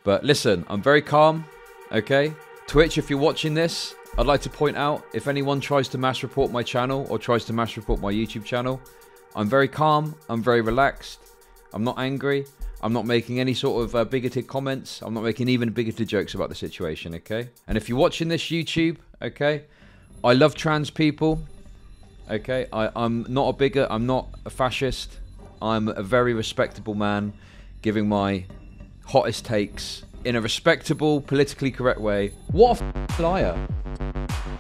But listen, I'm very calm, okay? Twitch, if you're watching this, I'd like to point out, if anyone tries to mass report my channel or tries to mass report my YouTube channel, I'm very calm, I'm very relaxed, I'm not angry, I'm not making any sort of bigoted comments, I'm not making even bigoted jokes about the situation, okay? And if you're watching this YouTube, okay, I love trans people, okay? I'm not a bigot, I'm not a fascist, I'm a very respectable man giving my hottest takes in a respectable, politically correct way. What a liar.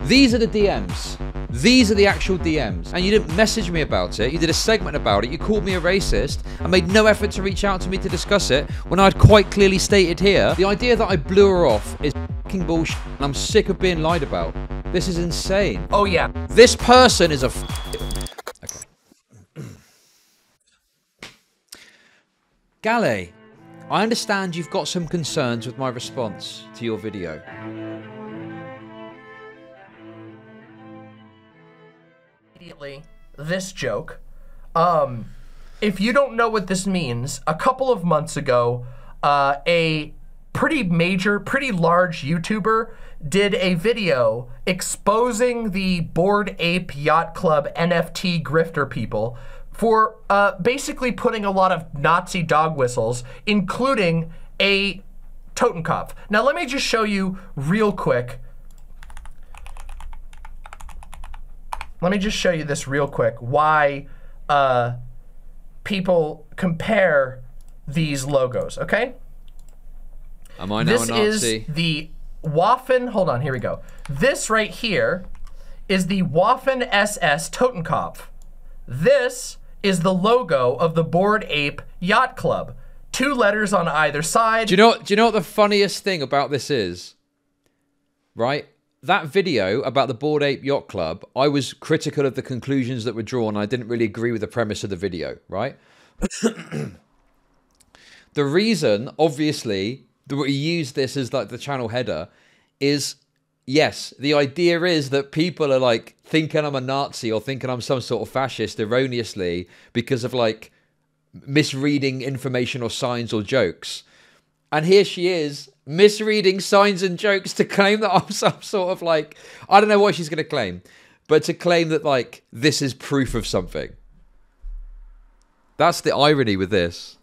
These are the DMs. These are the actual DMs. And you didn't message me about it. You did a segment about it. You called me a racist and made no effort to reach out to me to discuss it when I'd quite clearly stated here. The idea that I blew her off is fucking bullshit and I'm sick of being lied about. This is insane. Oh yeah. This person is a Okay. Gale, I understand you've got some concerns with my response to your video. Immediately, this joke. If you don't know what this means, a couple of months ago, a pretty large YouTuber did a video exposing the Bored Ape Yacht Club NFT grifter people for basically putting a lot of Nazi dog whistles, including a Totenkopf. Now let me just show you real quick. Let me just show you this real quick, why people compare these logos, okay? Am I now a Nazi? This is the Waffen, hold on, here we go. This right here is the Waffen SS Totenkopf. This is the logo of the Bored Ape Yacht Club. 2 letters on either side. Do you know what the funniest thing about this is? Right? That video about the Bored Ape Yacht Club, I was critical of the conclusions that were drawn. I didn't really agree with the premise of the video, right? The reason, obviously, that we use this as like the channel header is, yes, the idea is that people are like thinking I'm a Nazi or thinking I'm some sort of fascist erroneously because of like misreading information or signs or jokes. And here she is, misreading signs and jokes to claim that I'm some sort of like, I don't know what she's going to claim, but to claim that like, this is proof of something. That's the irony with this.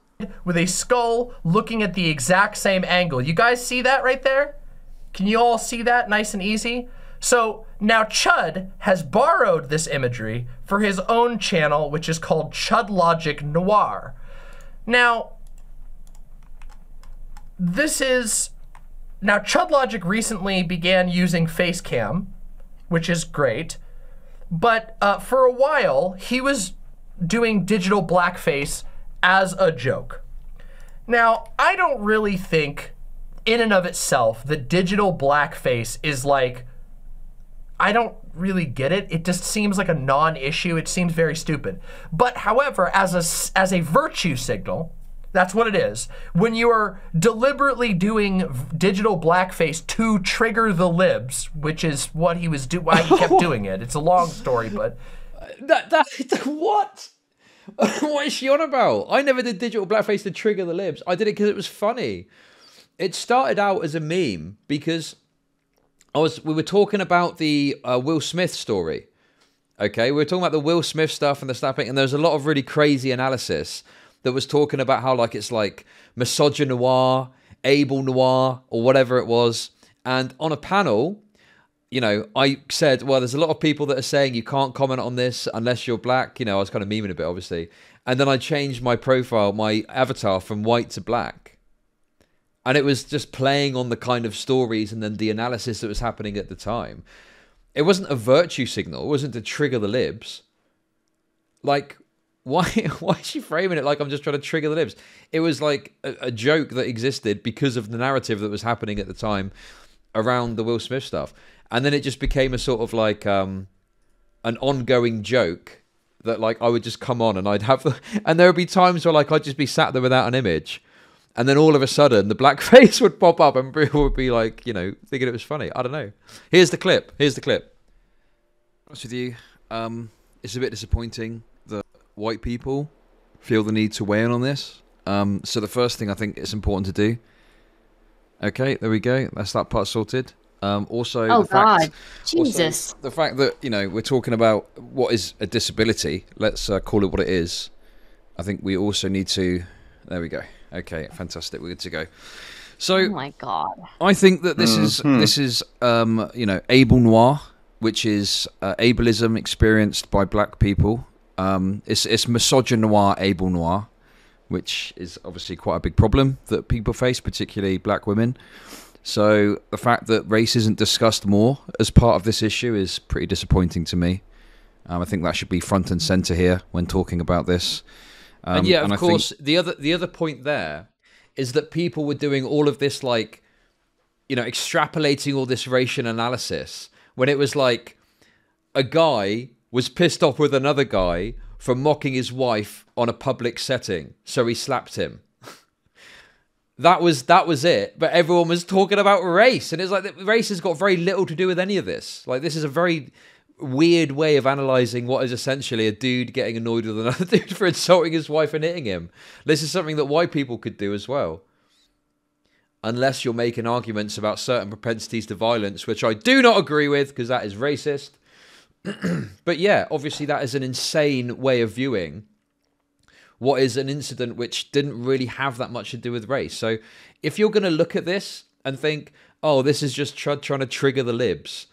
With a skull looking at the exact same angle. You guys see that right there? Can you all see that nice and easy? So now Chud has borrowed this imagery for his own channel, which is called ChudLogic Noir. Now, ChudLogic recently began using Facecam, which is great, but for a while he was doing digital blackface as a joke. Now, I don't really think in and of itself the digital blackface is like, I don't really get it. It just seems like a non-issue. It seems very stupid. But however, as a virtue signal, that's what it is. When you are deliberately doing digital blackface to trigger the libs, which is what he was why he kept doing it. It's a long story, but what? What is she on about? I never did digital blackface to trigger the libs. I did it because it was funny. It started out as a meme because we were talking about the Will Smith story. Okay, we were talking about the Will Smith stuff and the snapping, and there was a lot of really crazy analysis that was talking about how like it's like misogynoir, able noir, or whatever it was. And on a panel, you know, I said, well, there's a lot of people that are saying you can't comment on this unless you're black. You know, I was kind of memeing a bit, obviously. And then I changed my profile, my avatar from white to black. And it was just playing on the kind of stories and then the analysis that was happening at the time. It wasn't a virtue signal. It wasn't to trigger the libs. Like, why is she framing it like I'm just trying to trigger the libs? It was like a joke that existed because of the narrative that was happening at the time around the Will Smith stuff. And then it just became a sort of like an ongoing joke that like I would just come on and I'd have and there would be times where like I'd just be sat there without an image, and then all of a sudden the black face would pop up and people would be like, you know, thinking it was funny. I don't know. Here's the clip. Here's the clip. Honest with you, it's a bit disappointing that white people feel the need to weigh in on this. So the first thing I think it's important to do Okay, there we go. That's that part sorted. Also, Oh the fact, God, Jesus! also, the fact that we're talking about what is a disability. Let's call it what it is. I think we also need to. There we go. Okay, fantastic. We're good to go. So, Oh my God! I think that this is able noir, which is ableism experienced by black people. It's misogynoir able noir, which is obviously quite a big problem that people face, particularly black women. So the fact that race isn't discussed more as part of this issue is pretty disappointing to me. I think that should be front and center here when talking about this. And of course, the other point there is that people were doing all of this, like, extrapolating all this racial analysis when it was like a guy was pissed off with another guy for mocking his wife on a public setting, so he slapped him. That was it. But everyone was talking about race, and it's like race has got very little to do with any of this. Like, this is a very weird way of analyzing what is essentially a dude getting annoyed with another dude for insulting his wife and hitting him. This is something that white people could do as well. Unless you're making arguments about certain propensities to violence, which I do not agree with, because that is racist. But yeah, obviously that is an insane way of viewing what is an incident which didn't really have that much to do with race. So if you're going to look at this and think, oh, this is just Chud trying to trigger the libs,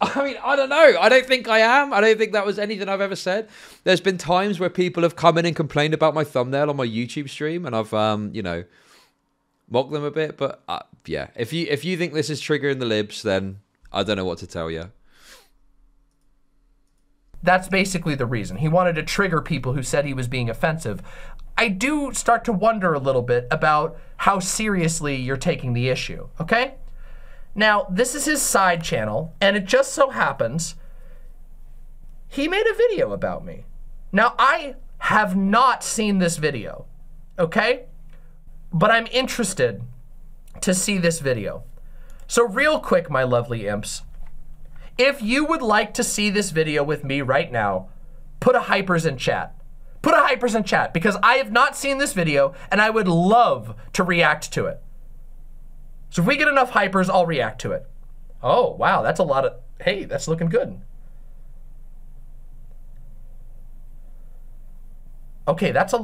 I mean, I don't know. I don't think I am. I don't think that was anything I've ever said. There's been times where people have come in and complained about my thumbnail on my YouTube stream, and I've, mocked them a bit. But yeah, if you think this is triggering the libs, then I don't know what to tell you. That's basically the reason. He wanted to trigger people who said he was being offensive. I do start to wonder a little bit about how seriously you're taking the issue, okay? Now, this is his side channel, and it just so happens he made a video about me. Now, I have not seen this video, okay? But I'm interested to see this video. So real quick, my lovely imps, if you would like to see this video with me right now, put a hypers in chat. Put a hypers in chat, because I have not seen this video and I would love to react to it. So if we get enough hypers, I'll react to it. Oh, wow, that's a lot of, hey, that's looking good. Okay, that's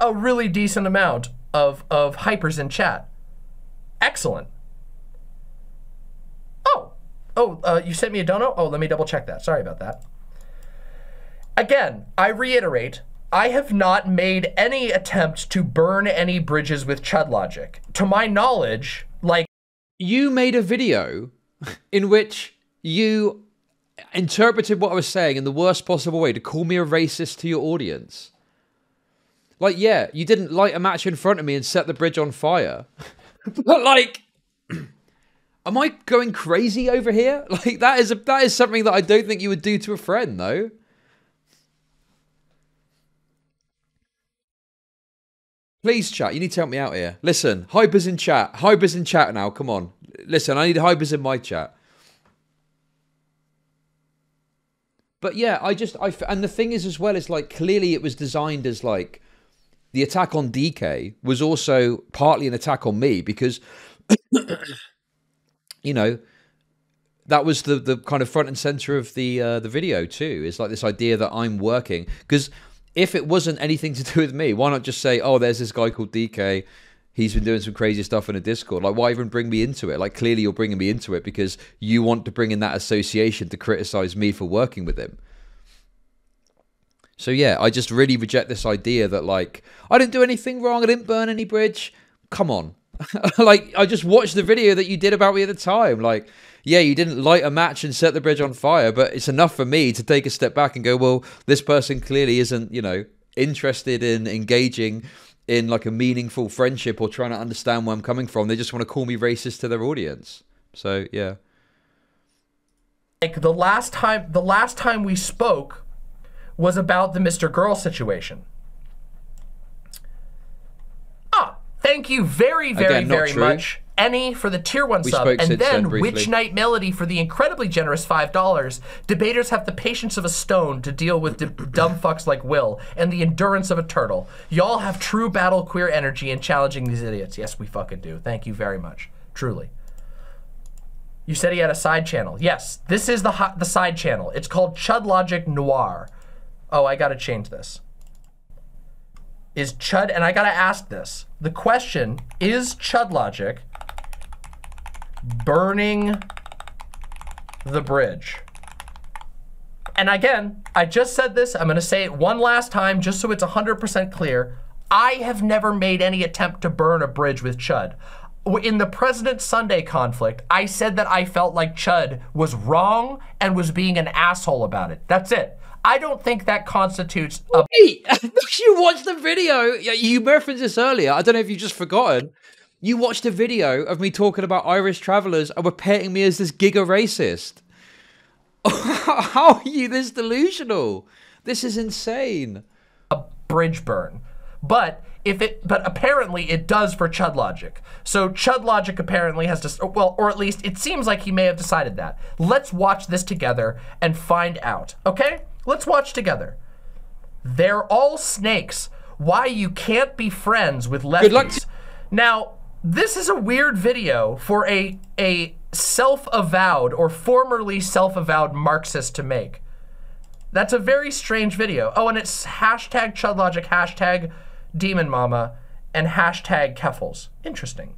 a really decent amount of hypers in chat. Excellent. You sent me a dono? Oh, let me double check that. Sorry about that. Again, I reiterate, I have not made any attempt to burn any bridges with ChudLogic. To my knowledge, like... You made a video in which you interpreted what I was saying in the worst possible way to call me a racist to your audience. Like, yeah, you didn't light a match in front of me and set the bridge on fire. But, like... Am I going crazy over here? Like, that is something that I don't think you would do to a friend, though. Please, chat. You need to help me out here. Listen, hypers in chat. Hypers in chat now. Come on. Listen, I need hypers in my chat. But yeah, and the thing is as well, is like, clearly it was designed as like, the attack on DK was also partly an attack on me, because... that was the kind of front and center of the video too. It's like this idea that I'm working, because if it wasn't anything to do with me, why not just say, oh, there's this guy called DK, he's been doing some crazy stuff in a Discord. Like, why even bring me into it? Like, clearly you're bringing me into it because you want to bring in that association to criticize me for working with him. So yeah, I just really reject this idea that, like, I didn't do anything wrong, I didn't burn any bridge. Come on. Like, I just watched the video that you did about me at the time. Like, yeah, you didn't light a match and set the bridge on fire, but it's enough for me to take a step back and go, well, this person clearly isn't, interested in engaging in like a meaningful friendship or trying to understand where I'm coming from. They just want to call me racist to their audience. So, yeah. Like, the last time we spoke was about the Mr. Girl situation. Thank you very, very, very much, Any for the tier 1 We sub, spoke and since then briefly. Witch Night Melody for the incredibly generous $5. Debaters have the patience of a stone to deal with dumb fucks like Will, and the endurance of a turtle. Y'all have true battle queer energy in challenging these idiots. Yes, we fucking do. Thank you very much. Truly. You said he had a side channel. Yes, this is the side channel. It's called ChudLogic Noir. Oh, I gotta change this. Is Chud, and I gotta ask this. The question, is ChudLogic burning the bridge? And again, I just said this, I'm gonna say it one last time just so it's 100% clear. I have never made any attempt to burn a bridge with Chud. In the President Sunday conflict, I said that I felt like Chud was wrong and was being an asshole about it. That's it. I don't think that constitutes a— Hey, you watched the video. You referenced this earlier. I don't know if you've just forgotten. You watched a video of me talking about Irish travelers and were painting me as this giga racist. How are you this delusional? This is insane. a bridge burn. But apparently it does for ChudLogic. So ChudLogic apparently has to, well, or at least it seems like he may have decided that. Let's watch this together and find out, okay? Let's watch together. They're all snakes. Why you can't be friends with lefties. Good luck. Now, this is a weird video for a self-avowed or formerly self-avowed Marxist to make. That's a very strange video. Oh, and it's hashtag ChudLogic, hashtag Demonmama, and hashtag Keffels. Interesting.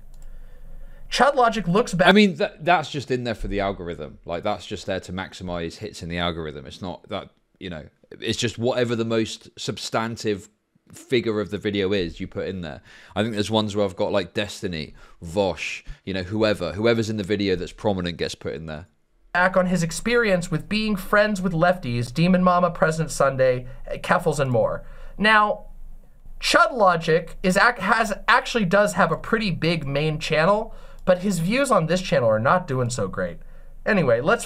ChudLogic looks back. I mean, that's just in there for the algorithm. Like, that's just there to maximize hits in the algorithm. It's not that, you know, it's just whatever the most substantive figure of the video is, you put in there. I think there's ones where I've got like Destiny, Vosh, you know, whoever's in the video that's prominent gets put in there. Back on his experience with being friends with lefties, Demonmama, President Sunday, Keffels, and more. Now, ChudLogic actually does have a pretty big main channel, but his views on this channel are not doing so great. Anyway, let's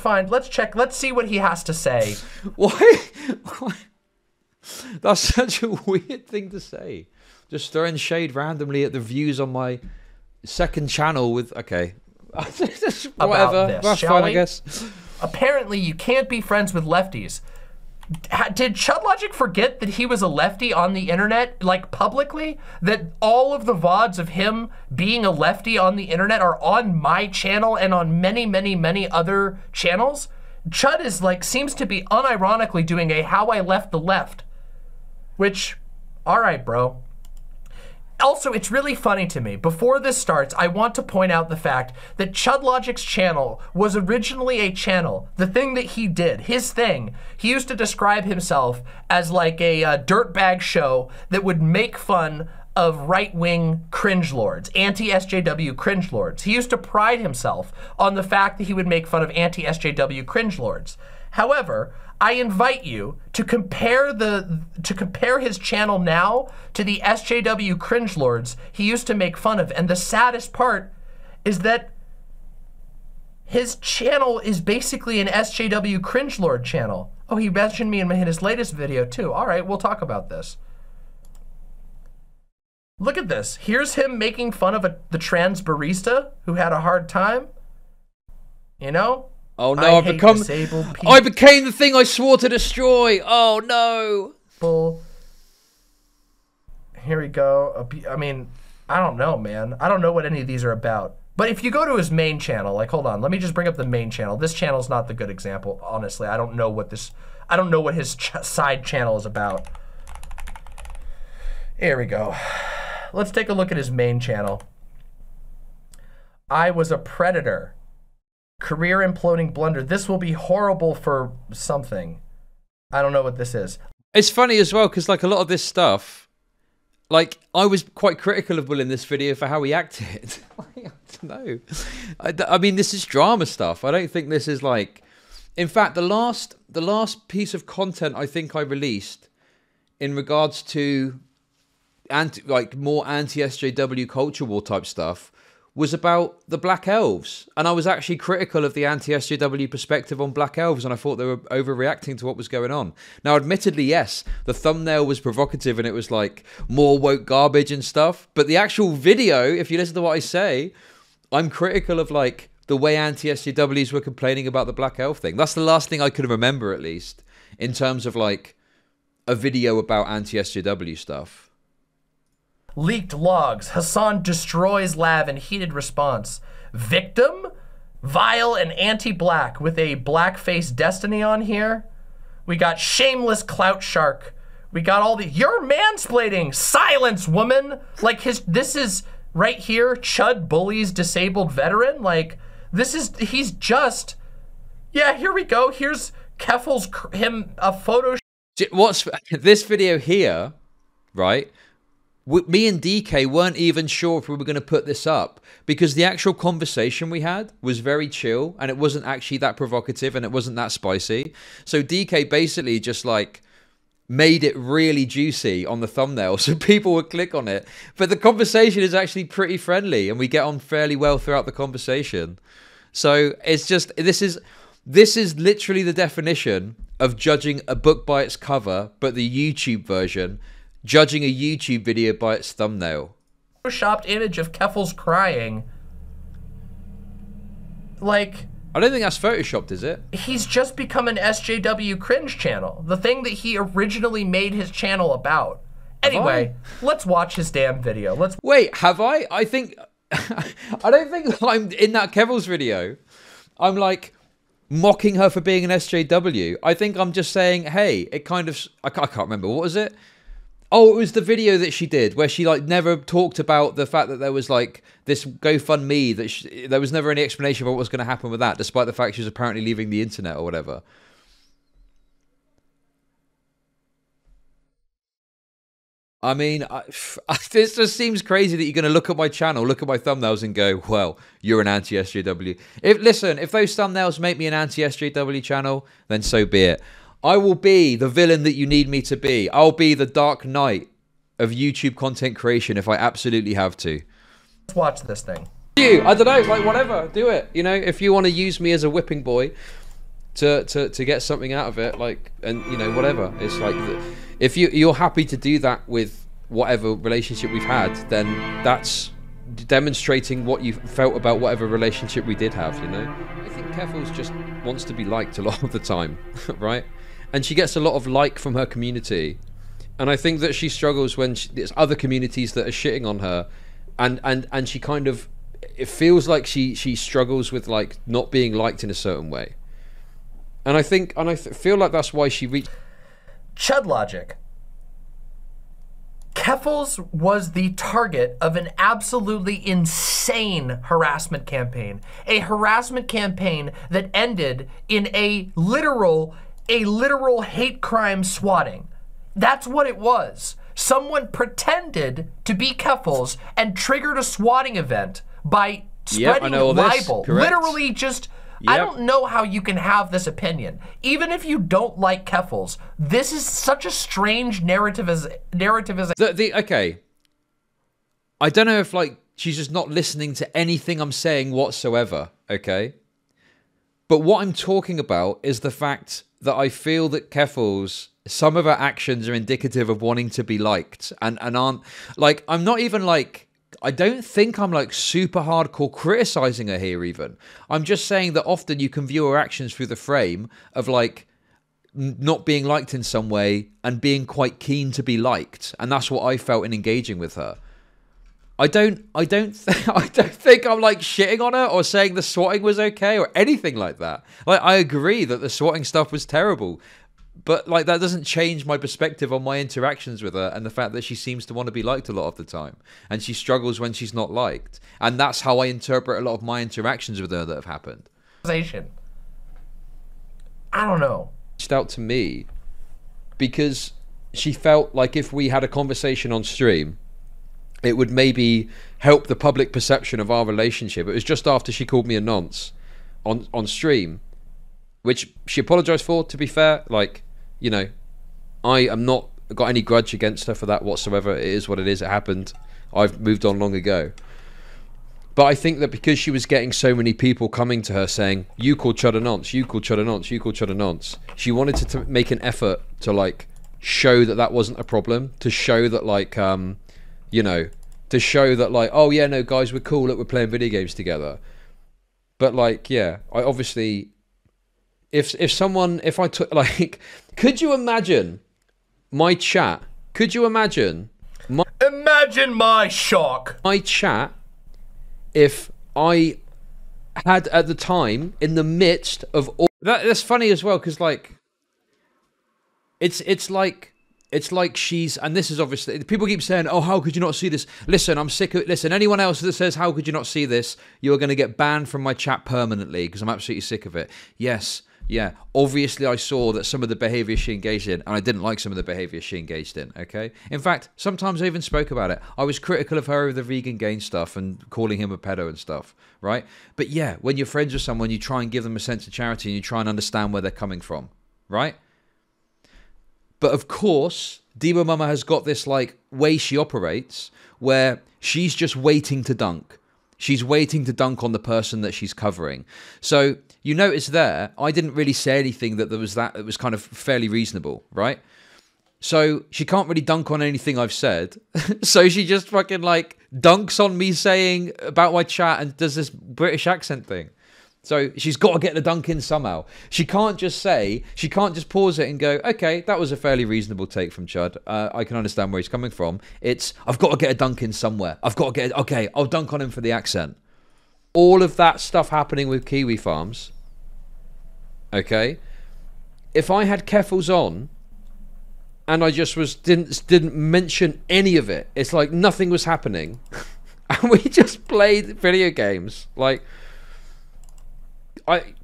check, let's see what he has to say. Why? That's such a weird thing to say. Just throwing shade randomly at the views on my second channel with, okay. Whatever, this, that's fine, I guess. Apparently, you can't be friends with lefties. Did ChudLogic forget that he was a lefty on the internet, like publicly? That all of the VODs of him being a lefty on the internet are on my channel and on many, many, many other channels? Chud is like, seems to be unironically doing a how I left the left. Which, all right, bro. Also, it's really funny to me. Before this starts, I want to point out the fact that ChudLogic's channel was originally a channel. The thing that he did, his thing, he used to describe himself as like a dirtbag show that would make fun of right-wing cringe lords, anti-SJW cringe lords. He used to pride himself on the fact that he would make fun of anti-SJW cringe lords. However, I invite you to compare his channel now to the SJW cringe lords he used to make fun of. And the saddest part is that his channel is basically an SJW cringe lord channel. Oh, he mentioned me in his latest video too. All right, we'll talk about this. Look at this. Here's him making fun of the trans barista who had a hard time. You know? Oh no, I became the thing I swore to destroy. Oh no. Here we go. I mean, I don't know, man. I don't know what any of these are about. But if you go to his main channel, like, hold on, let me just bring up the main channel. This channel's not the good example, honestly. I don't know what his side channel is about. Here we go. Let's take a look at his main channel. I was a predator. Career imploding blunder. This will be horrible for something. I don't know what this is. It's funny as well, because like a lot of this stuff, like I was quite critical of Will in this video for how he acted. I don't know. I mean, this is drama stuff. I don't think this is like, in fact, the last piece of content I think I released in regards to more anti-SJW culture war type stuff was about the Black Elves. And I was actually critical of the anti-SJW perspective on Black Elves, and I thought they were overreacting to what was going on. Now, admittedly, yes, the thumbnail was provocative and it was like more woke garbage and stuff, but the actual video, if you listen to what I say, I'm critical of like the way anti-SJWs were complaining about the Black Elf thing. That's the last thing I could remember, at least, in terms of like a video about anti-SJW stuff. Leaked logs. Hassan destroys lab in heated response. Victim? Vile and anti-black with a blackface destiny on here. We got shameless clout shark. We got all the, you're mansplaining. Silence, woman. Like this is right here. Chud bullies disabled veteran. Like he's just, yeah, here we go. Here's Keffel's, a photo. What's this video here, right? Me and DK weren't even sure if we were going to put this up because the actual conversation we had was very chill and it wasn't actually that provocative and it wasn't that spicy. So DK basically just like made it really juicy on the thumbnail so people would click on it. But the conversation is actually pretty friendly and we get on fairly well throughout the conversation. So it's just, this is literally the definition of judging a book by its cover, but the YouTube version, judging a YouTube video by its thumbnail. Photoshopped image of Keffel's crying. Like, I don't think that's photoshopped, is it? He's just become an SJW cringe channel. The thing that he originally made his channel about. Anyway, let's watch his damn video. Wait, have I? I think I don't think I'm in that Kevil's video. I'm like mocking her for being an SJW. I think I'm just saying, hey, it kind of, I can't remember. What was it? Oh, it was the video that she did where she like never talked about the fact that there was like this GoFundMe that there was never any explanation about what was going to happen with that, despite the fact she was apparently leaving the internet or whatever. I mean, this just seems crazy that you're going to look at my channel, look at my thumbnails and go, well, you're an anti-SJW. Listen, if those thumbnails make me an anti-SJW channel, then so be it. I will be the villain that you need me to be. I'll be the Dark Knight of YouTube content creation if I absolutely have to. Let's watch this thing. I don't know, like whatever, do it. You know, if you want to use me as a whipping boy to get something out of it, like, and you know, whatever. It's like, if you're happy to do that with whatever relationship we've had, then that's demonstrating what you felt about whatever relationship we did have, you know? I think Keffels just wants to be liked a lot of the time, right? And she gets a lot of like from her community. And I think that she struggles when there's other communities that are shitting on her. And she kind of, it feels like she struggles with like not being liked in a certain way. And I feel like that's why she reached... ChudLogic. Keffels was the target of an absolutely insane harassment campaign. A harassment campaign that ended in a literal hate crime swatting. That's what it was. Someone pretended to be Keffels and triggered a swatting event by spreading libel. Literally just... Yep. I don't know how you can have this opinion. Even if you don't like Keffels, this is such a strange narrative as okay. I don't know if like she's just not listening to anything I'm saying whatsoever, okay? But what I'm talking about is the fact that I feel that Keffels, some of her actions are indicative of wanting to be liked and aren't like, I'm not even like, I don't think I'm like super hardcore criticizing her here even. I'm just saying that often you can view her actions through the frame of like not being liked in some way and being quite keen to be liked. And that's what I felt in engaging with her. I don't think I'm like shitting on her or saying the swatting was okay or anything like that. Like I agree that the swatting stuff was terrible. But like that doesn't change my perspective on my interactions with her and the fact that she seems to want to be liked a lot of the time. And she struggles when she's not liked. And that's how I interpret a lot of my interactions with her that have happened. I don't know. Reached out to me because she felt like if we had a conversation on stream, it would maybe help the public perception of our relationship. It was just after she called me a nonce on stream, which she apologized for, to be fair. Like, you know, I am not got any grudge against her for that whatsoever. It is what it is. It happened. I've moved on long ago. But I think that because she was getting so many people coming to her saying, you called Chud a nonce, you called Chud a nonce, you called Chud a nonce, she wanted to make an effort to like show that that wasn't a problem, to show that like, you know, to show that, like, oh yeah, no guys, we're cool, look, we're playing video games together. But like, yeah, I obviously, if I took, like, could you imagine my chat? Could you imagine my shock? My chat, if I had at the time, in the midst of all that's funny as well, because like it's like she's, and this is obviously, people keep saying, oh, how could you not see this? Listen, I'm sick of it. Listen, anyone else that says how could you not see this, you're going to get banned from my chat permanently, because I'm absolutely sick of it. Yes, yeah, obviously I saw that some of the behavior she engaged in, and I didn't like some of the behavior she engaged in, okay? In fact, sometimes I even spoke about it. I was critical of her over the vegan gain stuff and calling him a pedo and stuff, right? But yeah, when you're friends with someone, you try and give them a sense of charity and you try and understand where they're coming from, right? But of course, Demonmama has got this like way she operates where she's just waiting to dunk. She's waiting to dunk on the person that she's covering. So you notice there, I didn't really say anything that was kind of fairly reasonable, right? So she can't really dunk on anything I've said. So she just fucking like dunks on me saying about my chat and does this British accent thing. So she's got to get the dunk in somehow. She can't just pause it and go, okay, that was a fairly reasonable take from Chud. I can understand where he's coming from. I've got to get a dunk in somewhere. Okay, I'll dunk on him for the accent. All of that stuff happening with Kiwi Farms. Okay. If I had Keffels on and I just didn't mention any of it, it's like nothing was happening. And we just played video games. Like, I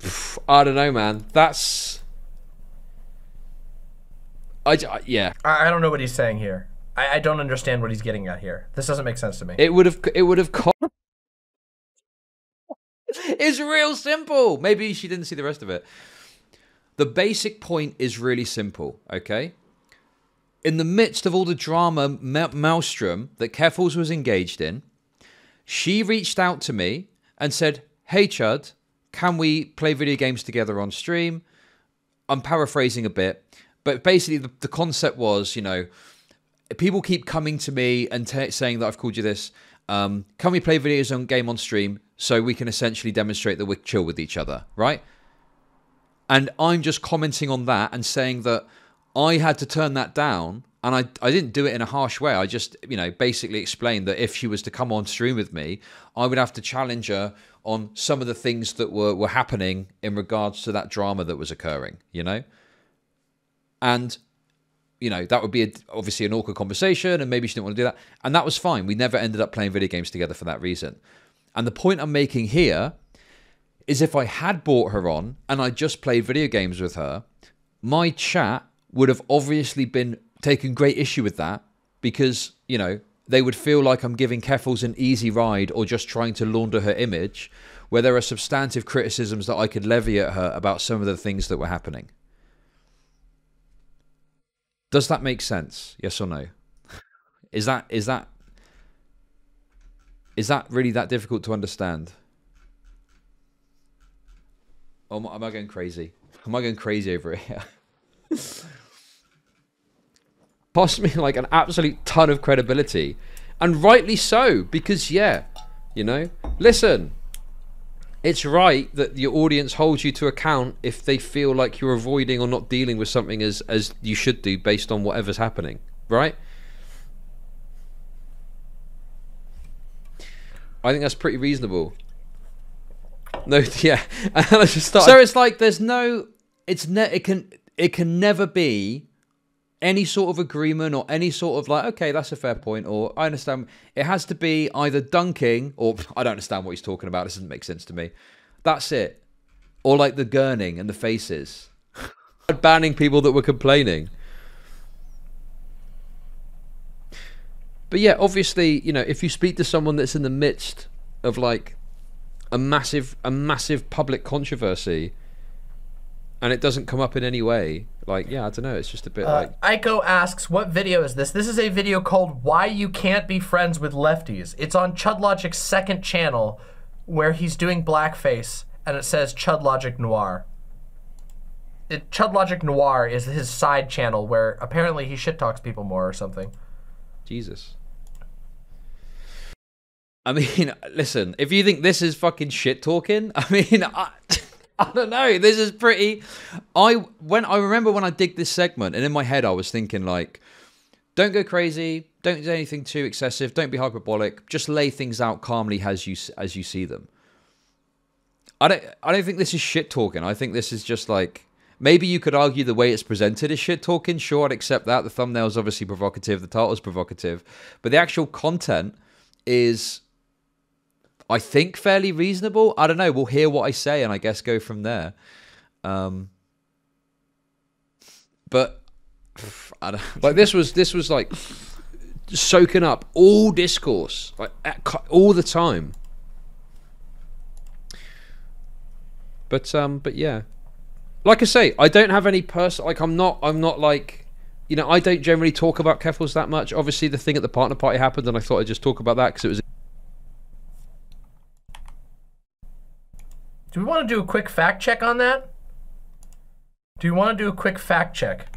don't know, man. Yeah. I don't know what he's saying here. I don't understand what he's getting at here. This doesn't make sense to me. It would have It's real simple. Maybe she didn't see the rest of it. The basic point is really simple, okay? In the midst of all the drama maelstrom that Keffels was engaged in, she reached out to me and said, hey, Chud, can we play video games together on stream? I'm paraphrasing a bit, but basically the concept was, you know, people keep coming to me and saying that I've called you this. Can we play videos on game on stream so we can essentially demonstrate that we're chill with each other, right? And I'm just commenting on that and saying that I had to turn that down, and I didn't do it in a harsh way. I just, you know, basically explained that if she was to come on stream with me, I would have to challenge her on some of the things that were happening in regards to that drama that was occurring, you know? And, you know, that would be obviously an awkward conversation, and maybe she didn't want to do that. And that was fine. We never ended up playing video games together for that reason. And the point I'm making here is if I had brought her on and I just played video games with her, my chat would have obviously been taking great issue with that because, you know, they would feel like I'm giving Keffels an easy ride or just trying to launder her image, where there are substantive criticisms that I could levy at her about some of the things that were happening. Does that make sense? Yes or no? Is that really that difficult to understand? Or am I going crazy? Am I going crazy over it here? Cost me like an absolute ton of credibility, and rightly so, because yeah, you know, listen, it's right that your audience holds you to account if they feel like you're avoiding or not dealing with something as you should do based on whatever's happening, right? I think that's pretty reasonable. No, yeah, and I just started. So it's like there's no, it can never be any sort of agreement or any sort of like, okay, that's a fair point, or I understand. It has to be either dunking or I don't understand what he's talking about. This doesn't make sense to me. That's it. Or like the gurning and the faces. Banning people that were complaining. But yeah, obviously, you know, if you speak to someone that's in the midst of like a massive public controversy and it doesn't come up in any way, like, yeah, I don't know, it's just a bit like... Aiko asks, what video is this? This is a video called Why You Can't Be Friends with Lefties. It's on ChudLogic's second channel where he's doing blackface and it says ChudLogic Noir. ChudLogic Noir is his side channel where apparently he shit talks people more or something. Jesus. I mean, listen, if you think this is fucking shit talking, I mean, I don't know. This is pretty. I remember when I did this segment, and in my head I was thinking like, don't go crazy, don't do anything too excessive, don't be hyperbolic, just lay things out calmly as you see them. I don't think this is shit talking. I think this is just like, maybe you could argue the way it's presented is shit talking. Sure, I'd accept that. The thumbnail's obviously provocative, the title's provocative, but the actual content is, I think, fairly reasonable. I don't know. We'll hear what I say and I guess go from there. But I don't, like this was like soaking up all discourse, like all the time. But yeah, like I say, I don't have any like I'm not like, you know, I don't generally talk about Keffals that much. Obviously, the thing at the partner party happened, and I thought I'd just talk about that because it was. Do we want to do a quick fact check on that? Do you want to do a quick fact check?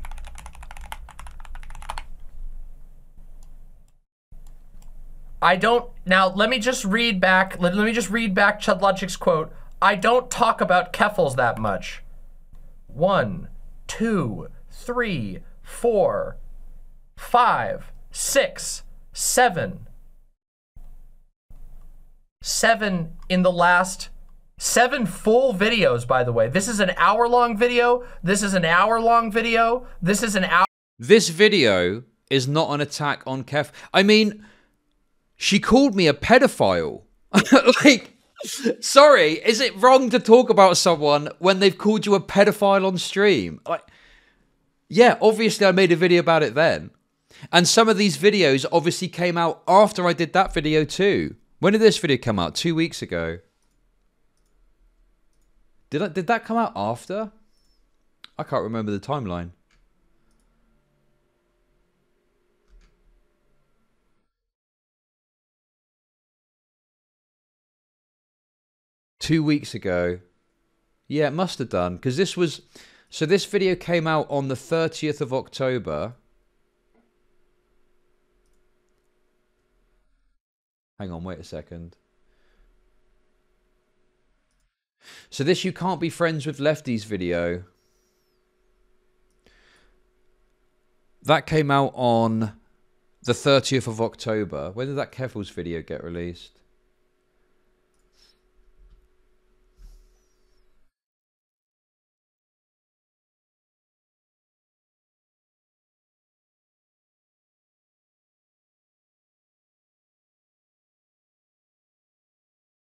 I don't. Now let me just read back. Let me just read back ChudLogic's quote. I don't talk about Keffals that much. 1, 2, 3, 4, 5, 6, 7. 7 in the last 7 full videos, by the way. This is an hour-long video. This is an hour-long video. This is an hour. This video is not an attack on Keff. I mean, she called me a pedophile. Like, sorry, is it wrong to talk about someone when they've called you a pedophile on stream? Like, yeah, obviously I made a video about it then. And some of these videos obviously came out after I did that video too. When did this video come out? 2 weeks ago. Did that come out after? I can't remember the timeline. Two weeks ago. Yeah, it must have done. Because this was... So this video came out on the 30th of October. Hang on, wait a second. So this You Can't Be Friends with Lefties video. That came out on the 30th of October. When did that Keffals video get released?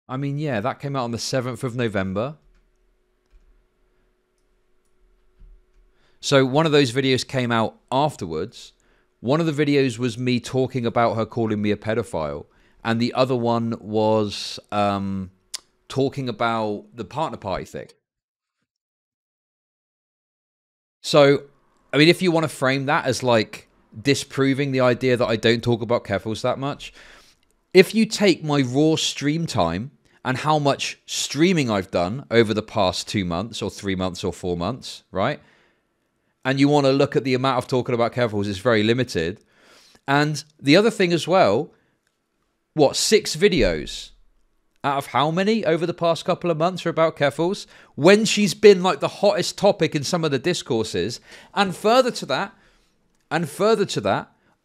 I mean, yeah, that came out on the 7th of November. So one of those videos came out afterwards. One of the videos was me talking about her calling me a pedophile. And the other one was talking about the partner party thing. So, I mean, if you want to frame that as like disproving the idea that I don't talk about Keffals that much, if you take my raw stream time and how much streaming I've done over the past 2 months or 3 months or 4 months, right? And you want to look at the amount of talking about Keffals, it's very limited. And the other thing as well, what, 6 videos out of how many over the past couple of months are about Keffals? When she's been like the hottest topic in some of the discourses. And further to that,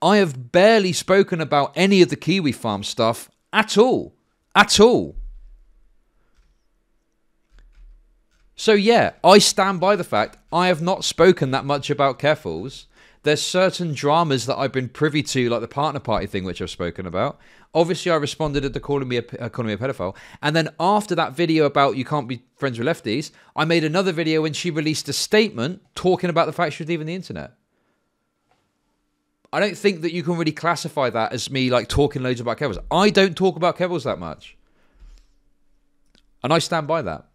I have barely spoken about any of the Kiwi Farm stuff at all. At all. So yeah, I stand by the fact I have not spoken that much about Keffals. There's certain dramas that I've been privy to, like the partner party thing, which I've spoken about. Obviously, I responded at the calling me a pedophile. And then after that video about You Can't Be Friends with Lefties, I made another video when she released a statement talking about the fact she was leaving the internet. I don't think that you can really classify that as me like talking loads about Keffals. I don't talk about Keffals that much. And I stand by that.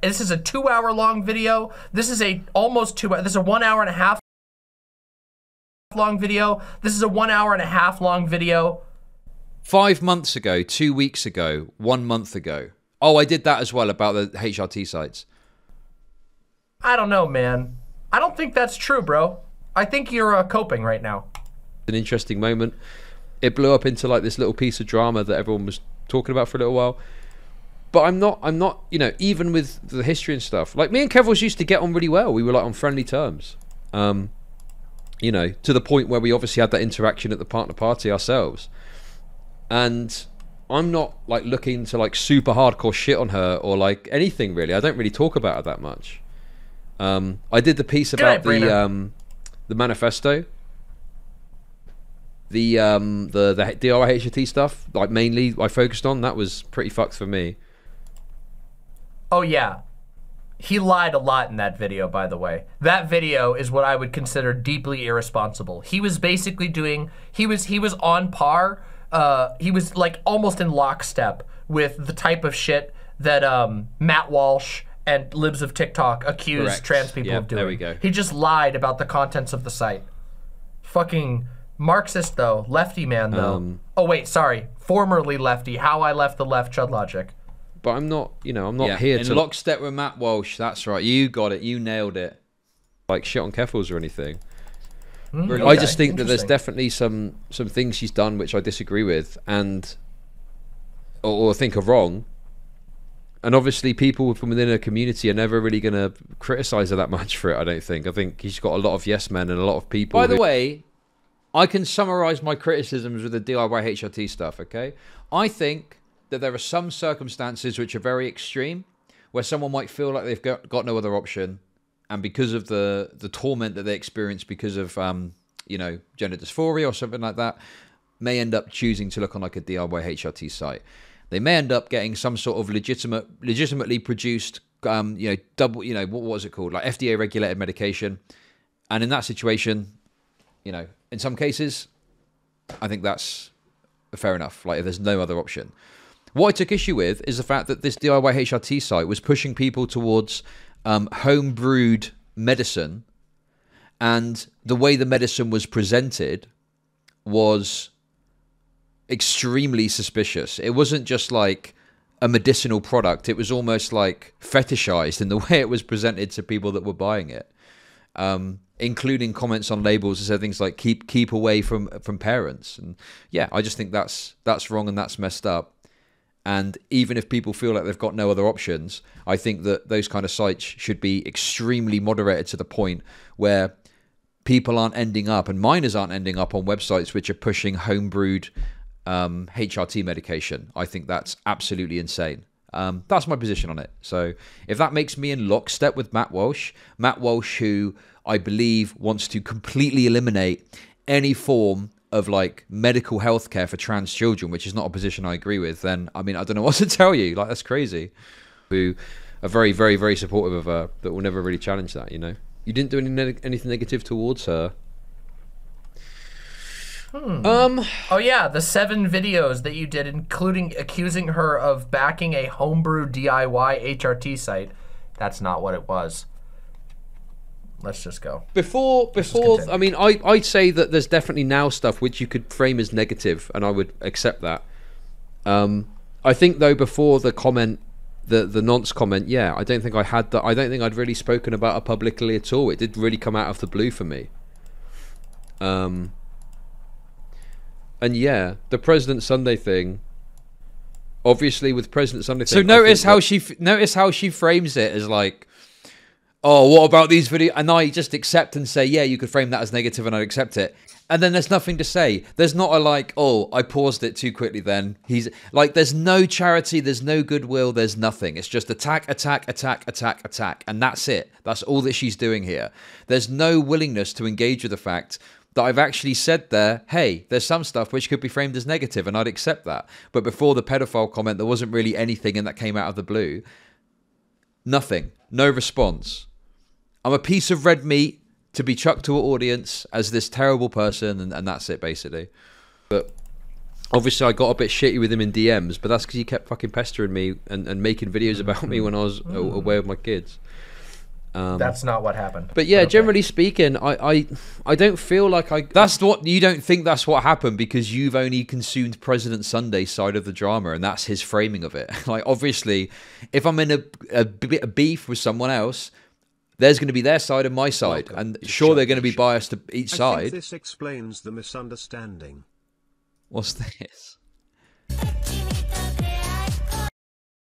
This is a 2-hour long video. This is a almost 2 hour. This is a 1 hour and a half long video. This is a 1 hour and a half long video. 5 months ago, 2 weeks ago, 1 month ago. Oh, I did that as well about the HRT sites. I don't know, man. I don't think that's true, bro. I think you're coping right now. An interesting moment. it blew up into like this little piece of drama that everyone was talking about for a little while. But I'm not, you know, even with the history and stuff. Like, me and Kevils used to get on really well. We were like on friendly terms. You know, to the point where we obviously had that interaction at the partner party ourselves. And I'm not like looking to like super hardcore shit on her or like anything really. I don't really talk about her that much. I did the piece about the manifesto. The DIY stuff, like mainly I focused on. That was pretty fucked for me. Oh yeah, he lied a lot in that video, by the way. That video is what I would consider deeply irresponsible. He was basically doing, he was on par, he was like almost in lockstep with the type of shit that Matt Walsh and libs of TikTok accuse trans people of doing. There we go. He just lied about the contents of the site. Fucking Marxist though, lefty man though. Oh wait, sorry, formerly lefty. How I left the left, ChudLogic. But I'm not, you know, I'm not here to... In lockstep with Matt Walsh, that's right. You got it. You nailed it. Like shit on Keffels or anything. Okay. I just think that there's definitely some things she's done which I disagree with and or think are wrong. And obviously people from within her community are never really going to criticize her that much for it, I don't think. I think she's got a lot of yes men and a lot of people... By the way, I can summarize my criticisms with the DIY HRT stuff, okay? I think that there are some circumstances which are very extreme, where someone might feel like they've got no other option, and because of the torment that they experience because of you know, gender dysphoria or something like that, may end up choosing to look on like a DIY HRT site. They may end up getting some sort of legitimately produced you know, what was it called, like FDA regulated medication, and in that situation, you know, in some cases, I think that's fair enough. Like if there's no other option. What I took issue with is the fact that this DIY HRT site was pushing people towards home-brewed medicine, and the way the medicine was presented was extremely suspicious. It wasn't just like a medicinal product. It was almost like fetishized in the way it was presented to people that were buying it, including comments on labels that said things like keep away from parents. And yeah, I just think that's wrong and that's messed up. And even if people feel like they've got no other options, I think that those kind of sites should be extremely moderated to the point where people aren't ending up, and minors aren't ending up on websites which are pushing homebrewed HRT medication. I think that's absolutely insane. That's my position on it. So if that makes me in lockstep with Matt Walsh, who I believe wants to completely eliminate any form of like medical health care for trans children, which is not a position I agree with, then I mean, I don't know what to tell you. Like, that's crazy. Who are very, very, very supportive of her, that will never really challenge that, you know? You didn't do anything negative towards her. Oh yeah, the 7 videos that you did, including accusing her of backing a homebrew DIY HRT site. That's not what it was. Let's just go. Before I mean, I'd say that there's definitely now stuff which you could frame as negative, and I would accept that. I think though, before the comment, the nonce comment, yeah, I don't think I had that. I don't think I'd really spoken about her publicly at all. It did really come out of the blue for me. And yeah, the President Sunday thing. Obviously, with President Sunday thing. So notice how she frames it as like, oh, what about these videos? And I just accept and say, yeah, you could frame that as negative and I'd accept it. And then there's nothing to say. There's not a like, oh, I paused it too quickly then. He's like, there's no charity, there's no goodwill, there's nothing. It's just attack, attack, attack, attack, attack. And that's it. That's all that she's doing here. There's no willingness to engage with the fact that I've actually said there, hey, there's some stuff which could be framed as negative and I'd accept that. But before the pedophile comment, there wasn't really anything and that came out of the blue. Nothing. No response. I'm a piece of red meat to be chucked to an audience as this terrible person, and that's it, basically. But obviously I got a bit shitty with him in DMs, but that's because he kept fucking pestering me and making videos about me when I was away with my kids. That's not what happened. But yeah, okay. Generally speaking, I don't feel like that's what you don't think that's what happened because you've only consumed President Sunday's side of the drama, and that's his framing of it. Like, obviously, if I'm in a beef with someone else, there's going to be their side and my side, and sure, they're going to be biased to each side. I think this explains the misunderstanding. What's this?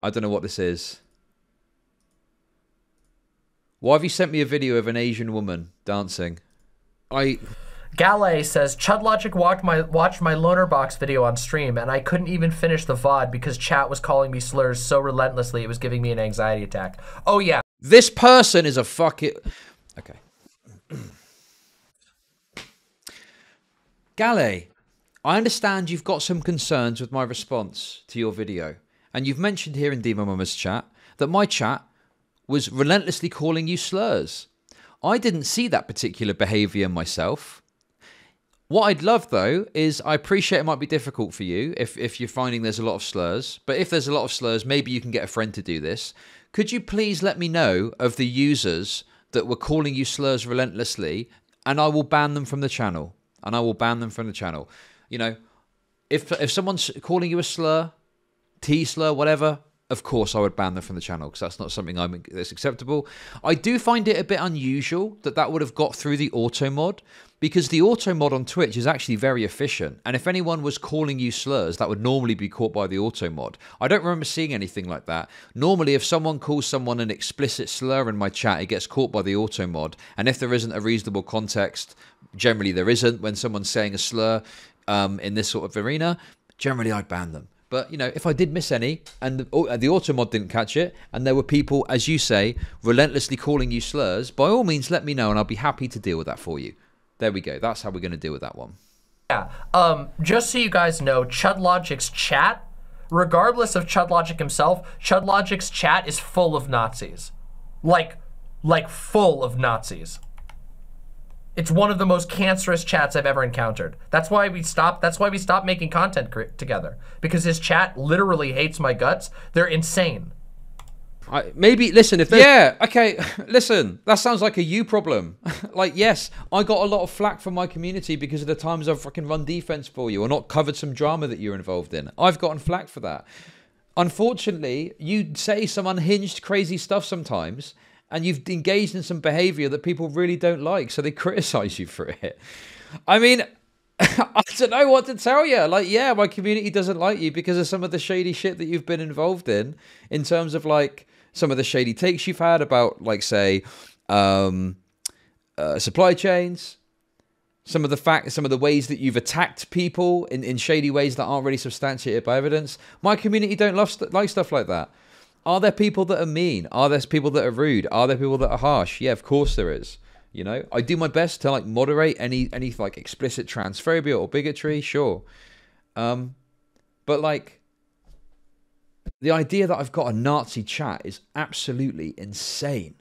I don't know what this is. Why have you sent me a video of an Asian woman dancing? Galley says, ChudLogic watched my loner box video on stream, and I couldn't even finish the VOD because chat was calling me slurs so relentlessly it was giving me an anxiety attack. Oh, yeah. This person is a fucking... Okay. Galley, I understand you've got some concerns with my response to your video. And you've mentioned here in Demonmama's chat that my chat was relentlessly calling you slurs. I didn't see that particular behavior myself. What I'd love, though, is I appreciate it might be difficult for you if you're finding there's a lot of slurs. But if there's a lot of slurs, maybe you can get a friend to do this. Could you please let me know of the users that were calling you slurs relentlessly, and I will ban them from the channel. You know, if someone's calling you a slur, T-slur, whatever, of course I would ban them from the channel because that's not something that's acceptable. I do find it a bit unusual that would have got through the auto mod, because the auto mod on Twitch is actually very efficient. And if anyone was calling you slurs, that would normally be caught by the auto mod. I don't remember seeing anything like that. Normally, if someone calls someone an explicit slur in my chat, it gets caught by the auto mod. And if there isn't a reasonable context, generally there isn't when someone's saying a slur in this sort of arena, generally I'd ban them. But, you know, if I did miss any and the auto mod didn't catch it and there were people, as you say, relentlessly calling you slurs, by all means, let me know and I'll be happy to deal with that for you. There we go. That's how we're going to deal with that one. Yeah. Just so you guys know, ChudLogic's chat, regardless of ChudLogic himself, ChudLogic's chat is full of Nazis. Like full of Nazis. It's one of the most cancerous chats I've ever encountered. That's why we stopped making content together. Because his chat literally hates my guts. They're insane. Maybe, listen, if yeah, okay, listen, that sounds like a you problem. Like, yes, I got a lot of flack from my community because of the times I've fucking run defense for you or not covered some drama that you're involved in. I've gotten flack for that. Unfortunately, you say some unhinged, crazy stuff sometimes, and you've engaged in some behavior that people really don't like, so they criticize you for it. I mean, I don't know what to tell you. Like, yeah, my community doesn't like you because of some of the shady shit that you've been involved in terms of, like, some of the shady takes you've had about, like, say, supply chains, some of the ways that you've attacked people in shady ways that aren't really substantiated by evidence. My community don't like stuff like that. Are there people that are mean? Are there people that are rude? Are there people that are harsh? Yeah, of course there is. You know, I do my best to, like, moderate any like explicit transphobia or bigotry, sure. But, like, the idea that I've got a Nazi chat is absolutely insane.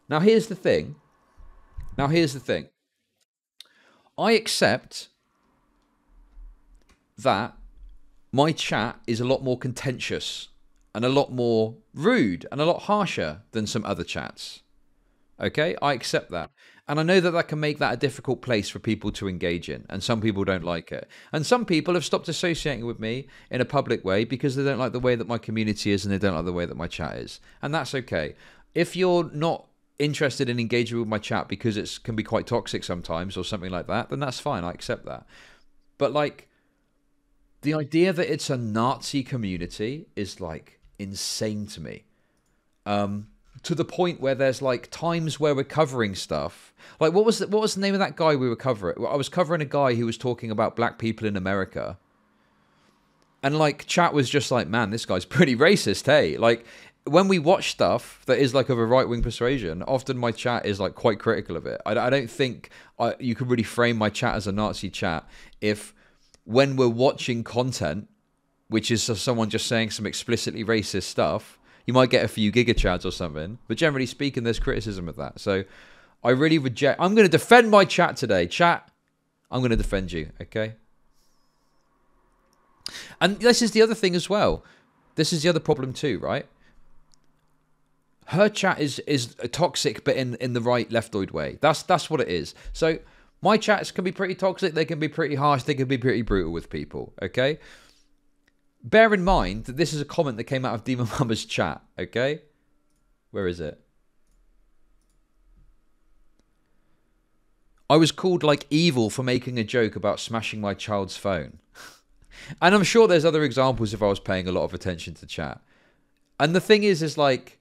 Now, here's the thing. I accept that my chat is a lot more contentious and a lot more rude and a lot harsher than some other chats. Okay, I accept that. And I know that can make that a difficult place for people to engage in. And some people don't like it. And some people have stopped associating with me in a public way because they don't like the way that my community is and they don't like the way that my chat is. And that's okay. If you're not interested in engaging with my chat because it can be quite toxic sometimes or something like that, then that's fine. I accept that. But, like, the idea that it's a Nazi community is, like, insane to me. To the point where there's, like, times where we're covering stuff. Like, what was the name of that guy we were covering? I was covering a guy who was talking about black people in America. And, like, chat was just like, man, this guy's pretty racist, hey? Like, when we watch stuff that is, like, of a right-wing persuasion, often my chat is, like, quite critical of it. I don't think you could really frame my chat as a Nazi chat if, when we're watching content, which is someone just saying some explicitly racist stuff, you might get a few giga chads or something, but generally speaking, there's criticism of that. So I really reject... I'm going to defend my chat today. Chat, I'm going to defend you, okay? And this is the other thing as well. This is the other problem too, right? Her chat is toxic, but in the right leftoid way. That's what it is. So my chats can be pretty toxic. They can be pretty harsh. They can be pretty brutal with people, okay? Bear in mind that this is a comment that came out of Demonmama's chat, okay? Where is it? I was called like evil for making a joke about smashing my child's phone. And I'm sure there's other examples if I was paying a lot of attention to chat. And the thing is like,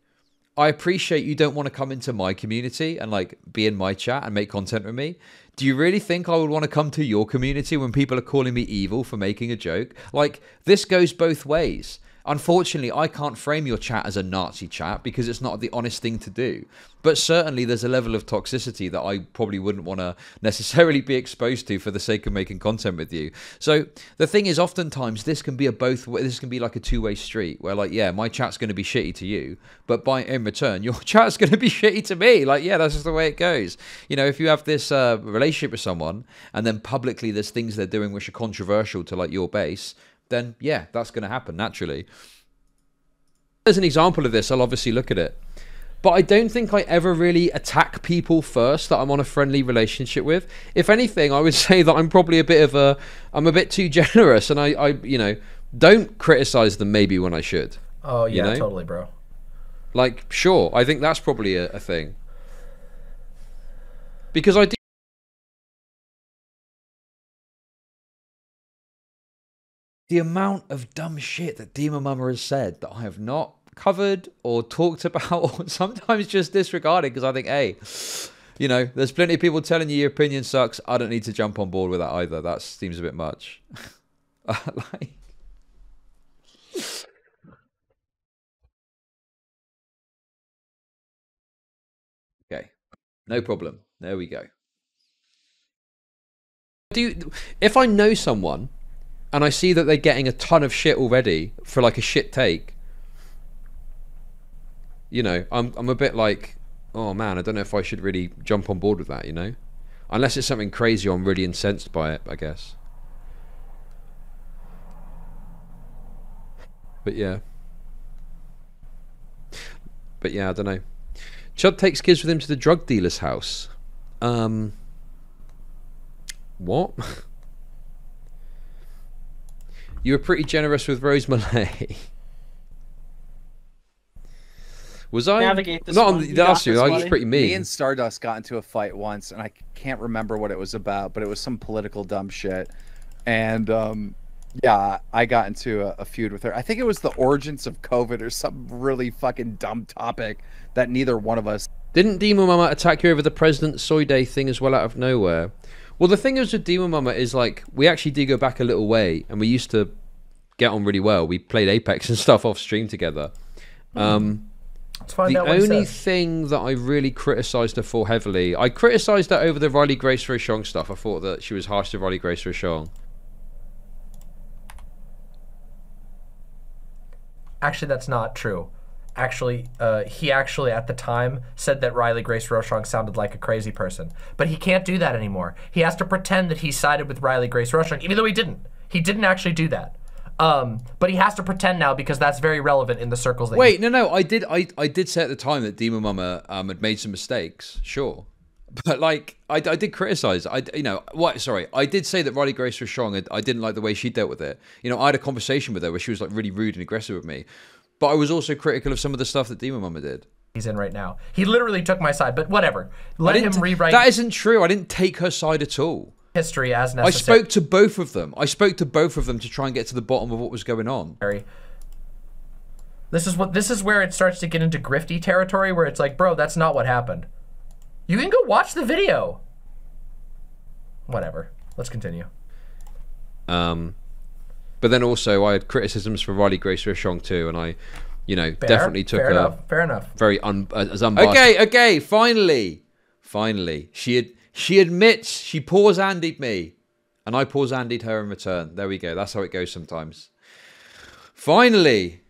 I appreciate you don't want to come into my community and like be in my chat and make content with me. Do you really think I would want to come to your community when people are calling me evil for making a joke? Like, this goes both ways. Unfortunately, I can't frame your chat as a Nazi chat because it's not the honest thing to do. But certainly there's a level of toxicity that I probably wouldn't want to necessarily be exposed to for the sake of making content with you. So the thing is, oftentimes this can be this can be like a two-way street where like, yeah, my chat's going to be shitty to you, but in return, your chat's going to be shitty to me. Like, yeah, that's just the way it goes. You know, if you have this relationship with someone and then publicly there's things they're doing which are controversial to like your base, then yeah, that's going to happen naturally. As an example of this, I'll obviously look at it. But I don't think I ever really attack people first that I'm on a friendly relationship with. If anything, I would say that I'm probably I'm a bit too generous, and I you know, don't criticize them maybe when I should. Oh yeah, you know? Totally, bro. Like, sure, I think that's probably a thing. Because I do. The amount of dumb shit that Demonmama has said that I have not covered or talked about or sometimes just disregarded because I think, hey, you know, there's plenty of people telling you your opinion sucks. I don't need to jump on board with that either. That seems a bit much. Like... Okay, no problem. There we go. If I know someone and I see that they're getting a ton of shit already for like a shit take, you know, I'm a bit like, oh man, I don't know if I should really jump on board with that, you know? Unless it's something crazy, I'm really incensed by it, I guess. But yeah. But yeah, I don't know. Chud takes kids with him to the drug dealer's house. What? You were pretty generous with Rose Malay. Was I? Navigate this not one. on the last year. I was pretty mean. Me and Stardust got into a fight once, and I can't remember what it was about, but it was some political dumb shit. And yeah, I got into a feud with her. I think it was the origins of COVID or some really fucking dumb topic that neither one of us. Didn't Demonmama attack you over the President Soy Day thing as well out of nowhere? Well, the thing is with Demonmama is like we actually did go back a little way, and we used to get on really well. We played Apex and stuff off stream together. Let's find the out what he only says. thing that I really criticised her for heavily, I criticised her over the Riley Grace Rochon stuff. I thought that she was harsh to Riley Grace Rochon. Actually, that's not true. Actually, he actually at the time said that Riley Grace Rochon sounded like a crazy person. But he can't do that anymore. He has to pretend that he sided with Riley Grace Rochon, even though he didn't. He didn't actually do that. But he has to pretend now because that's very relevant in the circles that Wait, no, I did say at the time that Demonmama had made some mistakes, sure. But like I did criticize. I did say that Riley Grace Rochon, I didn't like the way she dealt with it. You know, I had a conversation with her where she was like really rude and aggressive with me. But I was also critical of some of the stuff that Demonmama did. he's in right now. He literally took my side, but whatever. Let him rewrite. That isn't true. I didn't take her side at all. History as necessary. I spoke to both of them. I spoke to both of them to try and get to the bottom of what was going on. This is where it starts to get into grifty territory, where it's like, bro, that's not what happened. You can go watch the video. Whatever. Let's continue. But then also I had criticisms for Riley Grace Rochon too, and I, definitely took her fair enough. Very as unbiased. Okay, finally, she admits she pause Andy'd me, and I pause Andy'd her in return. There we go. That's how it goes sometimes. Finally.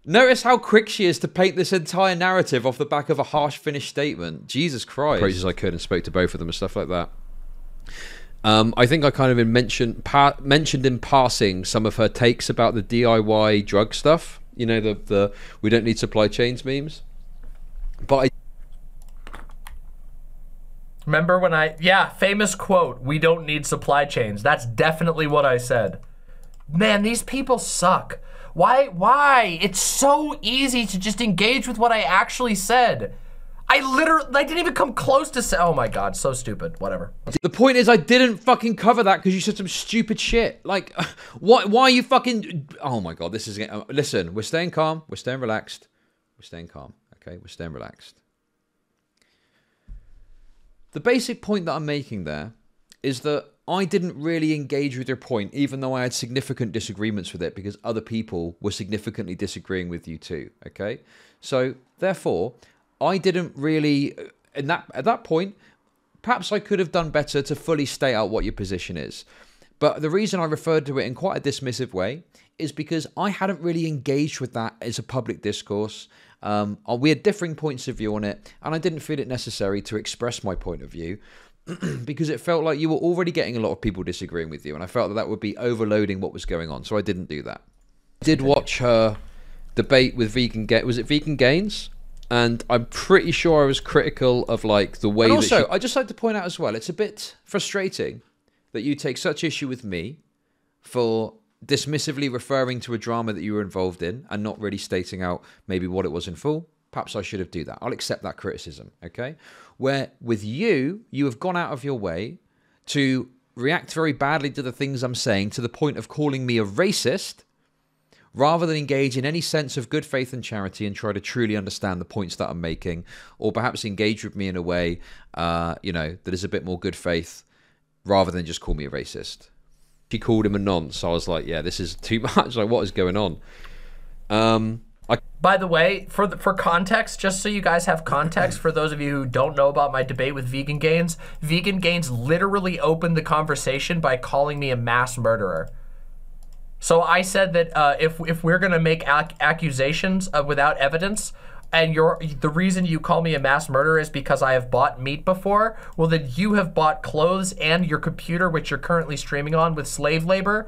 Notice how quick she is to paint this entire narrative off the back of a harsh finished statement. Jesus Christ. As I could and spoke to both of them and stuff like that. I think I kind of mentioned in passing some of her takes about the DIY drug stuff. You know, the we don't need supply chains memes. But remember when famous quote, we don't need supply chains. That's definitely what I said. Man, these people suck. Why? It's so easy to just engage with what I actually said. I didn't even come close to say, oh my God, so stupid, whatever. The point is I didn't fucking cover that because you said some stupid shit. Like, why are you fucking, oh my God, this is, listen, we're staying calm, we're staying relaxed, we're staying calm, okay, we're staying relaxed. The basic point that I'm making there is that I didn't really engage with your point, even though I had significant disagreements with it because other people were significantly disagreeing with you too, okay? So, therefore, I didn't really, at that point, perhaps I could have done better to fully state out what your position is. But the reason I referred to it in quite a dismissive way is because I hadn't really engaged with that as a public discourse. We had differing points of view on it, and I didn't feel it necessary to express my point of view because it felt like you were already getting a lot of people disagreeing with you, and I felt that that would be overloading what was going on, so I didn't do that. I did watch her debate with was it Vegan Gains? And I'm pretty sure I was critical of like the way and also, I'd just like to point out as well, it's a bit frustrating that you take such issue with me for dismissively referring to a drama that you were involved in and not really stating out maybe what it was in full. Perhaps I should have do that. I'll accept that criticism, okay? Where with you have gone out of your way to react very badly to the things I'm saying to the point of calling me a racist rather than engage in any sense of good faith and charity and try to truly understand the points that I'm making, or perhaps engage with me in a way, you know, that is a bit more good faith rather than just call me a racist. She called him a nonce. I was like, yeah, this is too much. Like, what is going on? By the way, for context, just so you guys have context, for those of you who don't know about my debate with Vegan Gains literally opened the conversation by calling me a mass murderer. So I said that if we're gonna make accusations without evidence, and the reason you call me a mass murderer is because I have bought meat before, well then you have bought clothes and your computer, which you're currently streaming on, with slave labor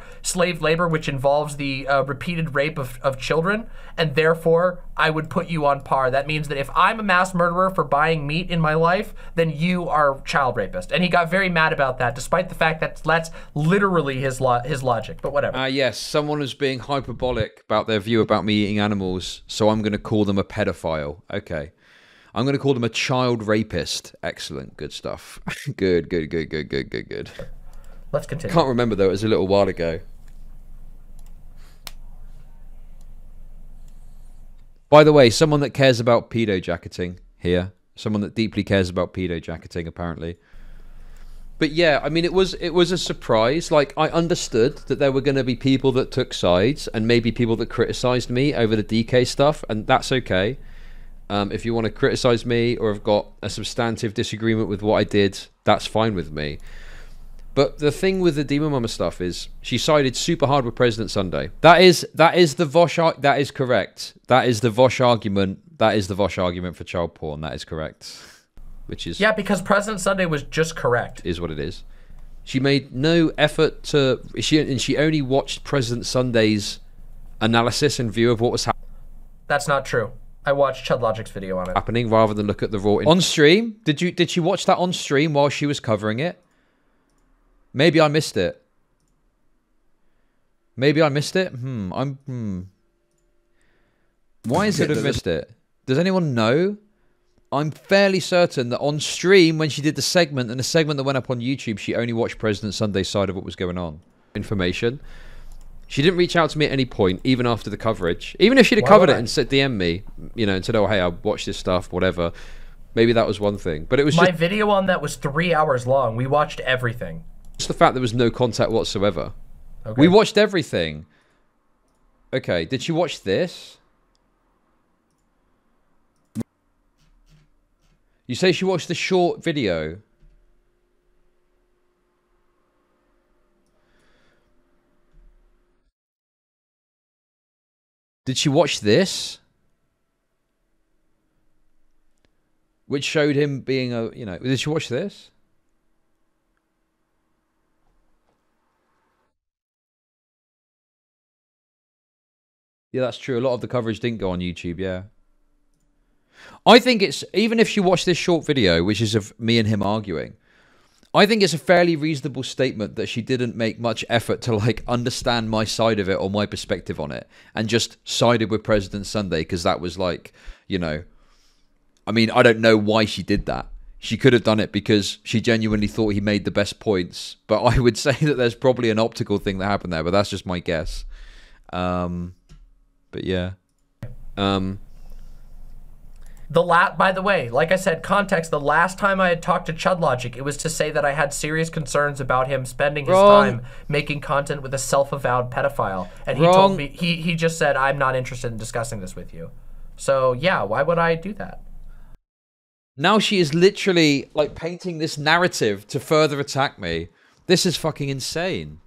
which involves the repeated rape of children, and therefore I would put you on par. That means that if I'm a mass murderer for buying meat in my life, then you are child rapist. And he got very mad about that, despite the fact that that's literally his logic, but whatever. Yes, someone was being hyperbolic about their view about me eating animals, so I'm going to call them a pedophile. Okay. I'm going to call them a child rapist. Excellent. Good stuff. Good. Let's continue. Can't remember, though. It was a little while ago. By the way, someone that cares about pedo jacketing here. Someone that deeply cares about pedo jacketing, apparently. But yeah, I mean, it was a surprise. Like, I understood that there were going to be people that took sides and maybe people that criticized me over the DK stuff, and that's okay. If you want to criticize me or have got a substantive disagreement with what I did, that's fine with me. But the thing with the Demonmama stuff is she sided super hard with President Sunday. That is the Vosh. That is correct. That is the Vosh argument. That is the Vosh argument for child porn. That is correct. Which is, yeah, because President Sunday was just correct. Is what it is. She made no effort to. She only watched President Sunday's analysis and view of what was happening. That's not true. I watched ChudLogic's video on it. Happening rather than look at the raw on stream. Did she watch that on stream while she was covering it? Maybe I missed it. Maybe I missed it. Why is it I missed it? Does anyone know? I'm fairly certain that on stream when she did the segment and the segment that went up on YouTube, she only watched President Sunday's side of what was going on. Information. She didn't reach out to me at any point, even after the coverage. Even if she'd have covered it and said DM me, you know, and said, "Oh, hey, I watched this stuff, whatever." Maybe that was one thing, but it was my video on that was 3 hours long. We watched everything. Just the fact there was no contact whatsoever. Okay. We watched everything. Okay, did she watch this? You say she watched the short video. Did she watch this? Which showed him being a, you know, did she watch this? Yeah, that's true. A lot of the coverage didn't go on YouTube, yeah. I think it's, even if she watched this short video, which is of me and him arguing, I think it's a fairly reasonable statement that she didn't make much effort to, like, understand my side of it or my perspective on it and just sided with President Sunday because that was, like, you know, I mean, I don't know why she did that. She could have done it because she genuinely thought he made the best points. But I would say that there's probably an optical thing that happened there, but that's just my guess. But yeah. By the way, like I said, context, the last time I had talked to ChudLogic, it was to say that I had serious concerns about him spending his time making content with a self-avowed pedophile. And he told me, he just said, I'm not interested in discussing this with you. So yeah, why would I do that? Now she is literally like painting this narrative to further attack me. This is fucking insane.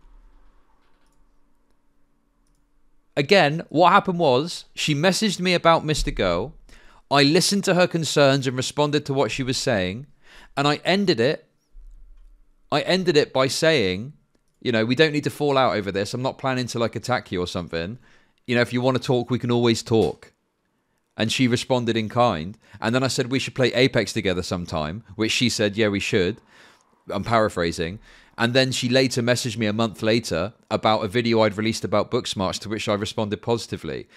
Again, what happened was she messaged me about Mr. Girl. I listened to her concerns and responded to what she was saying, and I ended it by saying, you know, we don't need to fall out over this. I'm not planning to like attack you or something. You know, if you want to talk, we can always talk. And she responded in kind. And then I said we should play Apex together sometime, which she said, yeah, we should. I'm paraphrasing. And then she later messaged me a month later about a video I'd released about Booksmarts, to which I responded positively.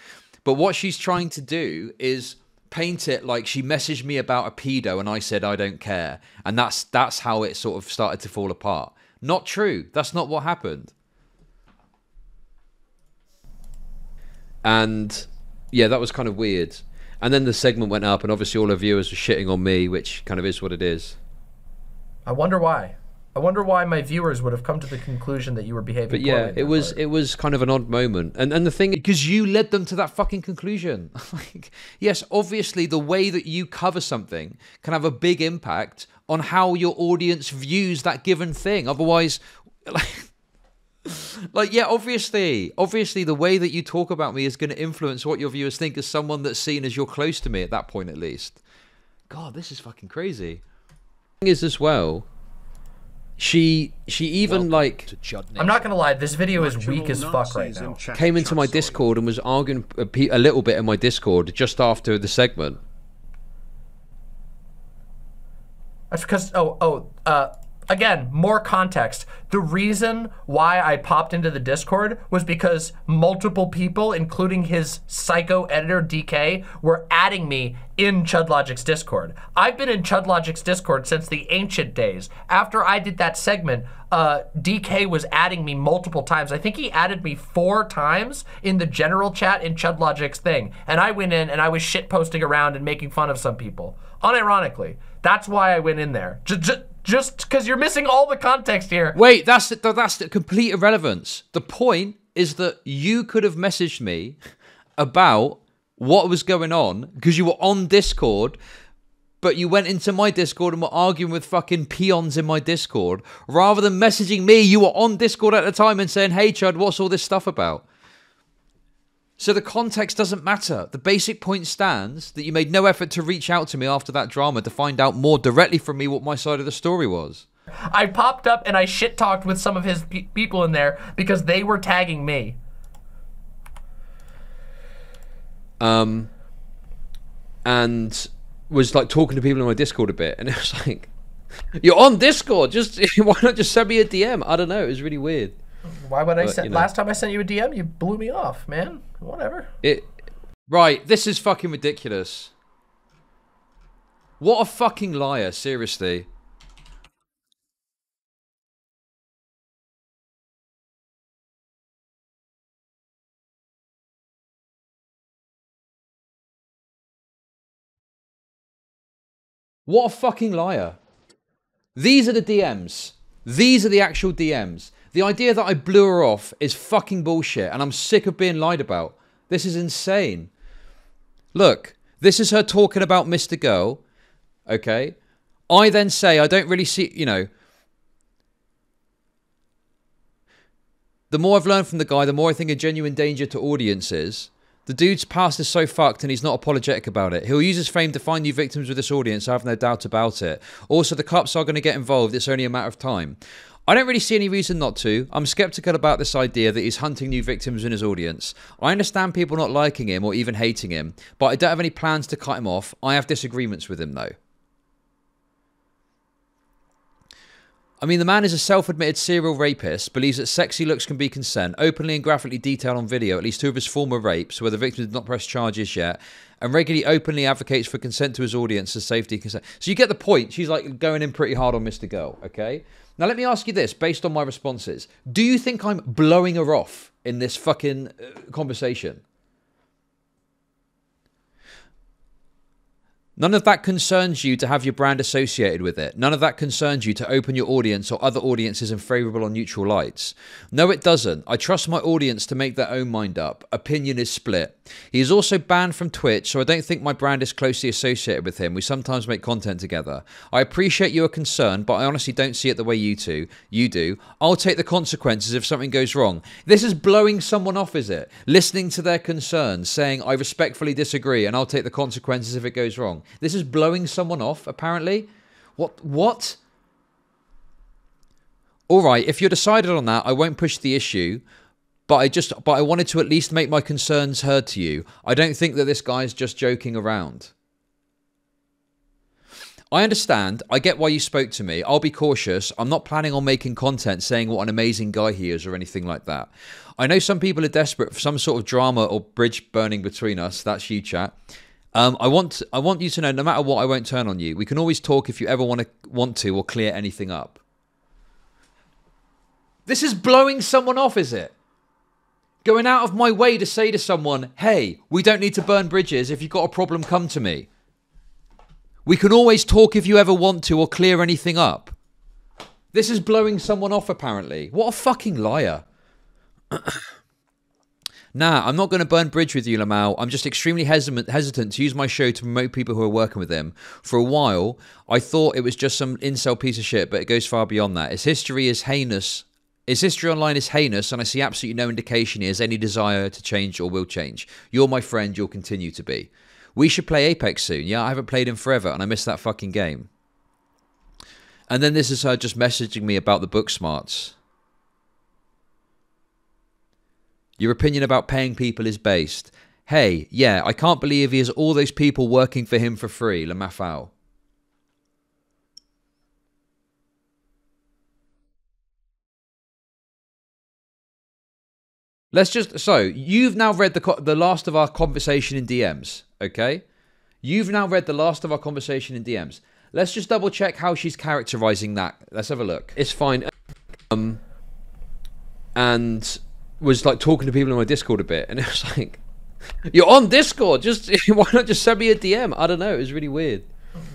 But what she's trying to do is paint it like she messaged me about a pedo and I said I don't care, and that's how it sort of started to fall apart. Not true. That's not what happened. And yeah, that was kind of weird. And then the segment went up, and obviously all her viewers were shitting on me, which kind of is what it is. I wonder why. I wonder why my viewers would have come to the conclusion that you were behaving poorly. But yeah, it was kind of an odd moment. And the thing, because you led them to that fucking conclusion. Like, yes, obviously the way that you cover something can have a big impact on how your audience views that given thing. Otherwise, like yeah, obviously the way that you talk about me is going to influence what your viewers think as someone that's seen as you're close to me at that point, at least. God, this is fucking crazy. The thing is as well, she even like, I'm not gonna lie, this video is weak as fuck right now. Came into my Discord and was arguing a little bit in my Discord just after the segment. That's because again, more context. The reason why I popped into the Discord was because multiple people, including his psycho editor DK, were adding me in ChudLogic's Discord. I've been in ChudLogic's Discord since the ancient days. After I did that segment, DK was adding me multiple times. I think he added me 4 times in the general chat in ChudLogic's thing. And I went in and I was shitposting around and making fun of some people. Unironically. That's why I went in there. Just because you're missing all the context here. Wait, that's the complete irrelevance. The point is that you could have messaged me about what was going on because you were on Discord, but you went into my Discord and were arguing with fucking peons in my Discord, rather than messaging me. You were on Discord at the time and saying, hey Chud, what's all this stuff about? So the context doesn't matter. The basic point stands that you made no effort to reach out to me after that drama to find out more directly from me what my side of the story was. I popped up and I shit-talked with some of his people in there because they were tagging me. And was like talking to people in my Discord a bit, and it was like, you're on Discord, just why not just send me a DM? I don't know, it was really weird. Why would I send? You know. Last time I sent you a DM, you blew me off, man. Whatever. Right, this is fucking ridiculous. What a fucking liar, seriously. What a fucking liar. These are the DMs. These are the actual DMs. The idea that I blew her off is fucking bullshit, and I'm sick of being lied about. This is insane. Look, this is her talking about Mr. Girl, okay? I then say, I don't really see, you know, the more I've learned from the guy, the more I think a genuine danger to audiences. The dude's past is so fucked and he's not apologetic about it. He'll use his fame to find new victims with this audience, I have no doubt about it. Also, the cops are going to get involved, it's only a matter of time. I don't really see any reason not to. I'm skeptical about this idea that he's hunting new victims in his audience. I understand people not liking him or even hating him, but I don't have any plans to cut him off. I have disagreements with him though. I mean, the man is a self-admitted serial rapist, believes that sexy looks can be consent, openly and graphically detailed on video at least 2 of his former rapes, where the victim did not press charges yet, and regularly openly advocates for consent to his audience as safety consent. So you get the point. She's like going in pretty hard on Mr. Girl, okay? Now let me ask you this, based on my responses. Do you think I'm blowing her off in this fucking conversation? None of that concerns you to have your brand associated with it. None of that concerns you to open your audience or other audiences in favourable or neutral lights. No, it doesn't. I trust my audience to make their own mind up. Opinion is split. He is also banned from Twitch, so I don't think my brand is closely associated with him. We sometimes make content together. I appreciate you are concerned, but I honestly don't see it the way you do. I'll take the consequences if something goes wrong. This is blowing someone off, is it? Listening to their concerns, saying I respectfully disagree and I'll take the consequences if it goes wrong. This is blowing someone off, apparently. What? All right, if you're decided on that, I won't push the issue, but I wanted to at least make my concerns heard to you. I don't think that this guy's just joking around. I understand. I get why you spoke to me. I'll be cautious. I'm not planning on making content saying what an amazing guy he is or anything like that. I know some people are desperate for some sort of drama or bridge burning between us. That's you, chat. I want you to know, no matter what, I won't turn on you. We can always talk if you ever want to or clear anything up. This is blowing someone off, is it? Going out of my way to say to someone, hey, we don't need to burn bridges. If you've got a problem, come to me. We can always talk if you ever want to or clear anything up. This is blowing someone off, apparently. What a fucking liar. Nah, I'm not going to burn bridge with you, Lamau. I'm just extremely hesitant to use my show to promote people who are working with him. For a while, I thought it was just some incel piece of shit, but it goes far beyond that. His history is heinous. His history online is heinous, and I see absolutely no indication he has any desire to change or will change. You're my friend. You'll continue to be. We should play Apex soon. Yeah, I haven't played in forever, and I miss that fucking game. And then this is her just messaging me about the book smarts. Your opinion about paying people is based. Hey, yeah, I can't believe he has all those people working for him for free, Lamafau. Let's just... So, you've now read the last of our conversation in DMs, okay? You've now read the last of our conversation in DMs. Let's just double check how she's characterizing that. Let's have a look. It's fine. And... was like talking to people in my Discord a bit, and it was like, you're on Discord, just why not just send me a DM? I don't know, it was really weird.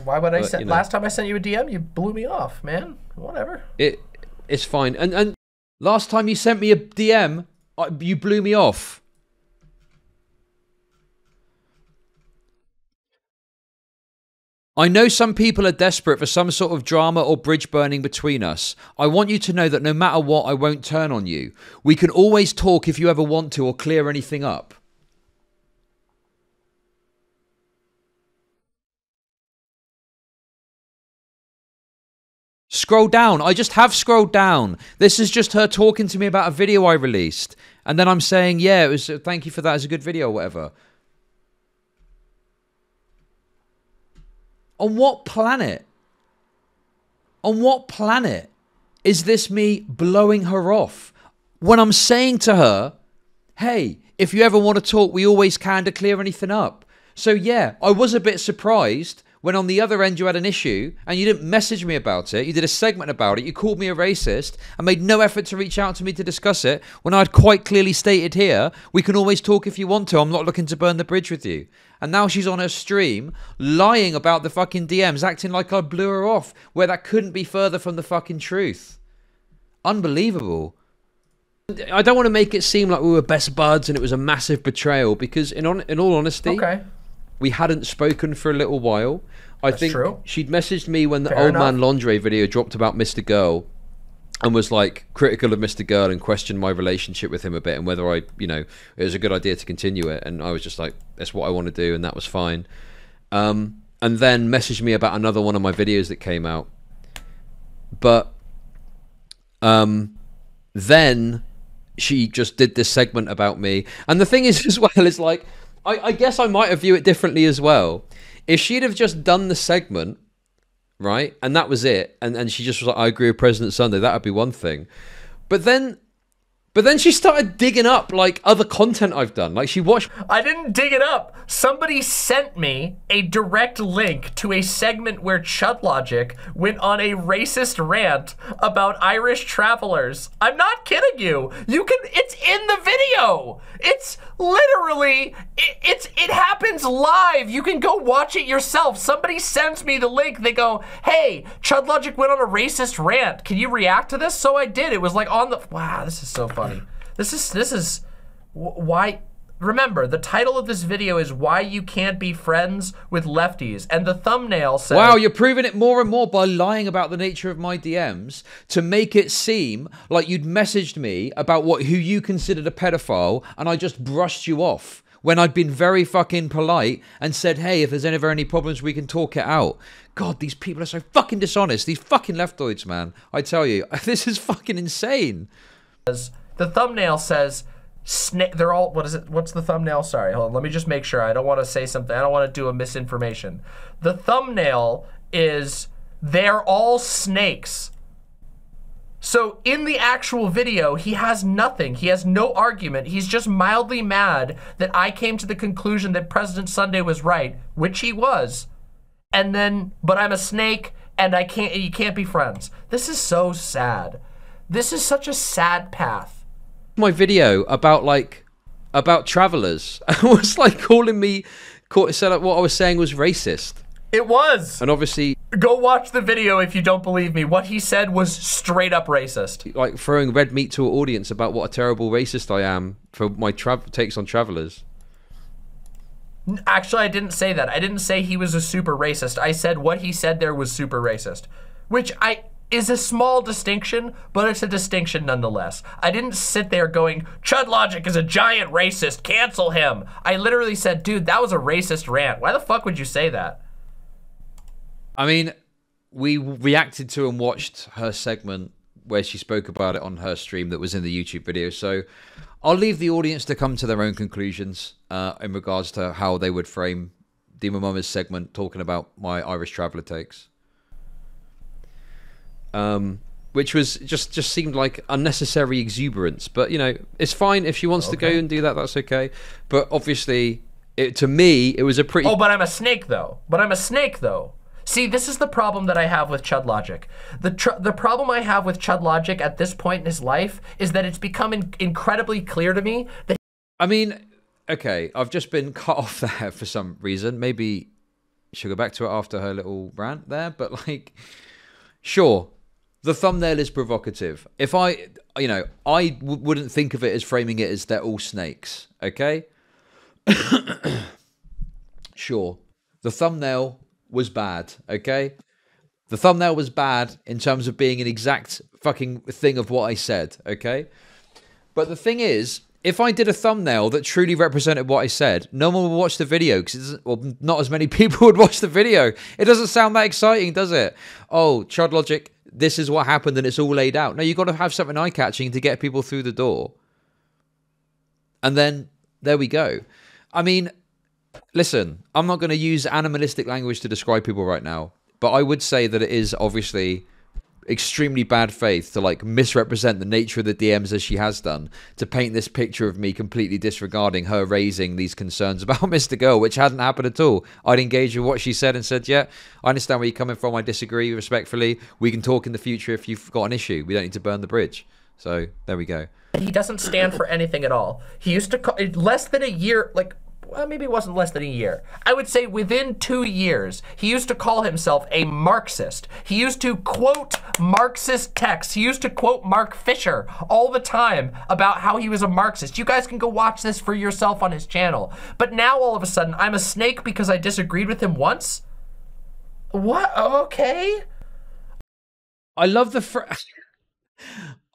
Why would I send, last time I sent you a DM, you blew me off, man. Whatever. It's fine. And last time you sent me a DM, you blew me off. I know some people are desperate for some sort of drama or bridge burning between us. I want you to know that no matter what, I won't turn on you. We can always talk if you ever want to or clear anything up. Scroll down. I just have scrolled down. This is just her talking to me about a video I released. And then I'm saying, yeah, it was, thank you for that. It's a good video or whatever. On what planet? On what planet is this me blowing her off? When I'm saying to her, hey, if you ever want to talk, we always can to clear anything up. So yeah, I was a bit surprised when on the other end you had an issue and you didn't message me about it. You did a segment about it. You called me a racist and made no effort to reach out to me to discuss it when I'd quite clearly stated here, we can always talk if you want to. I'm not looking to burn the bridge with you. And now she's on her stream lying about the fucking DMs, acting like I blew her off, where that couldn't be further from the fucking truth. Unbelievable. I don't want to make it seem like we were best buds and it was a massive betrayal, because in all honesty, we hadn't spoken for a little while. I think she'd messaged me when the Old Man Lingerie video dropped about Mr. Girl and was like critical of Mr. Girl and questioned my relationship with him a bit and whether I, you know, it was a good idea to continue it. And I was just like, that's what I want to do, and that was fine. And then messaged me about another one of my videos that came out. But then she just did this segment about me. And the thing is as well, is like, I guess I might have viewed it differently as well. If she'd have just done the segment, right, and that was it, and she just was like, I agree with President Sunday, that would be one thing. But then But then she started digging up like other content I've done. Like she watched. I didn't dig it up. Somebody sent me a direct link to a segment where ChudLogic went on a racist rant about Irish travelers. I'm not kidding you. It's in the video. It's literally, it happens live. You can go watch it yourself. Somebody sends me the link. They go, hey, ChudLogic went on a racist rant. Can you react to this? So I did. It was like on the, wow, this is so funny. This is why. Remember, the title of this video is why you can't be friends with lefties, and the thumbnail says, wow, you're proving it more and more by lying about the nature of my DMs to make it seem like you'd messaged me about who you considered a pedophile, and I just brushed you off when I'd been very fucking polite and said, hey, if there's ever any problems, we can talk it out. God, these people are so fucking dishonest. These fucking leftoids, man. I tell you, this is fucking insane. The thumbnail says, they're all, what is it? What's the thumbnail? Sorry, hold on. Let me just make sure. I don't want to say something. I don't want to do a misinformation. The thumbnail is, they're all snakes. So in the actual video, he has nothing. He has no argument. He's just mildly mad that I came to the conclusion that President Sunday was right, which he was. And then, but I'm a snake and you can't be friends. This is so sad. This is such a sad path. My video about travelers was like calling me, said like what I was saying was racist. It was. And obviously, go watch the video if you don't believe me. What he said was straight up racist. Like throwing red meat to an audience about what a terrible racist I am for my takes on travelers. Actually, I didn't say that. I didn't say he was a super racist. I said what he said there was super racist, which is a small distinction, but it's a distinction nonetheless. I didn't sit there going, ChudLogic is a giant racist, cancel him. I literally said, dude, that was a racist rant. Why the fuck would you say that? I mean, we reacted to and watched her segment where she spoke about it on her stream that was in the YouTube video. So I'll leave the audience to come to their own conclusions in regards to how they would frame Demonmama's segment talking about my Irish traveler takes. Which was just seemed like unnecessary exuberance, but you know, it's fine if she wants to go and do that, that's okay. But obviously, to me, it was a pretty... Oh, but I'm a snake though. See, this is the problem that I have with ChudLogic. The problem I have with ChudLogic at this point in his life is that it's become incredibly clear to me that... I mean, okay, I've just been cut off there for some reason. Maybe she'll go back to it after her little rant there, but like, sure. The thumbnail is provocative. If I wouldn't think of it as framing it as they're all snakes, okay? Sure. The thumbnail was bad, okay? The thumbnail was bad in terms of being an exact fucking thing of what I said, okay? But the thing is, if I did a thumbnail that truly represented what I said, no one would watch the video because not as many people would watch the video. It doesn't sound that exciting, does it? Oh, ChudLogic, this is what happened and it's all laid out. No, you've got to have something eye-catching to get people through the door. And then, there we go. I mean, listen, I'm not going to use animalistic language to describe people right now, but I would say that it is obviously extremely bad faith to like misrepresent the nature of the DMs as she has done, to paint this picture of me completely disregarding her raising these concerns about Mr. Girl, which hadn't happened at all. I'd engaged with what she said and said, yeah, I understand where you're coming from. I disagree respectfully. We can talk in the future if you've got an issue. We don't need to burn the bridge. So there we go. He doesn't stand for anything at all. He used to call less than a year, like, well, maybe it wasn't less than a year. I would say within 2 years, he used to call himself a Marxist. He used to quote Marxist texts. He used to quote Mark Fisher all the time about how he was a Marxist. You guys can go watch this for yourself on his channel. But now all of a sudden, I'm a snake because I disagreed with him once? What? Okay. I love the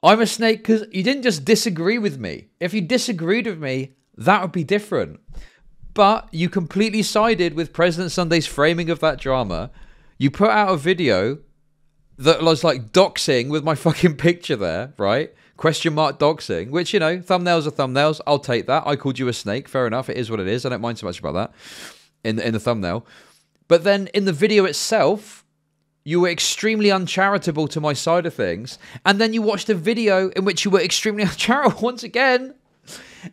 I'm a snake because you didn't just disagree with me. If you disagreed with me, that would be different. But you completely sided with President Sunday's framing of that drama. You put out a video that was like doxing with my fucking picture there, right? Question mark doxing, which, you know, thumbnails are thumbnails. I'll take that. I called you a snake. Fair enough. It is what it is. I don't mind so much about that in the thumbnail. But then in the video itself, you were extremely uncharitable to my side of things, and then you watched a video in which you were extremely uncharitable once again,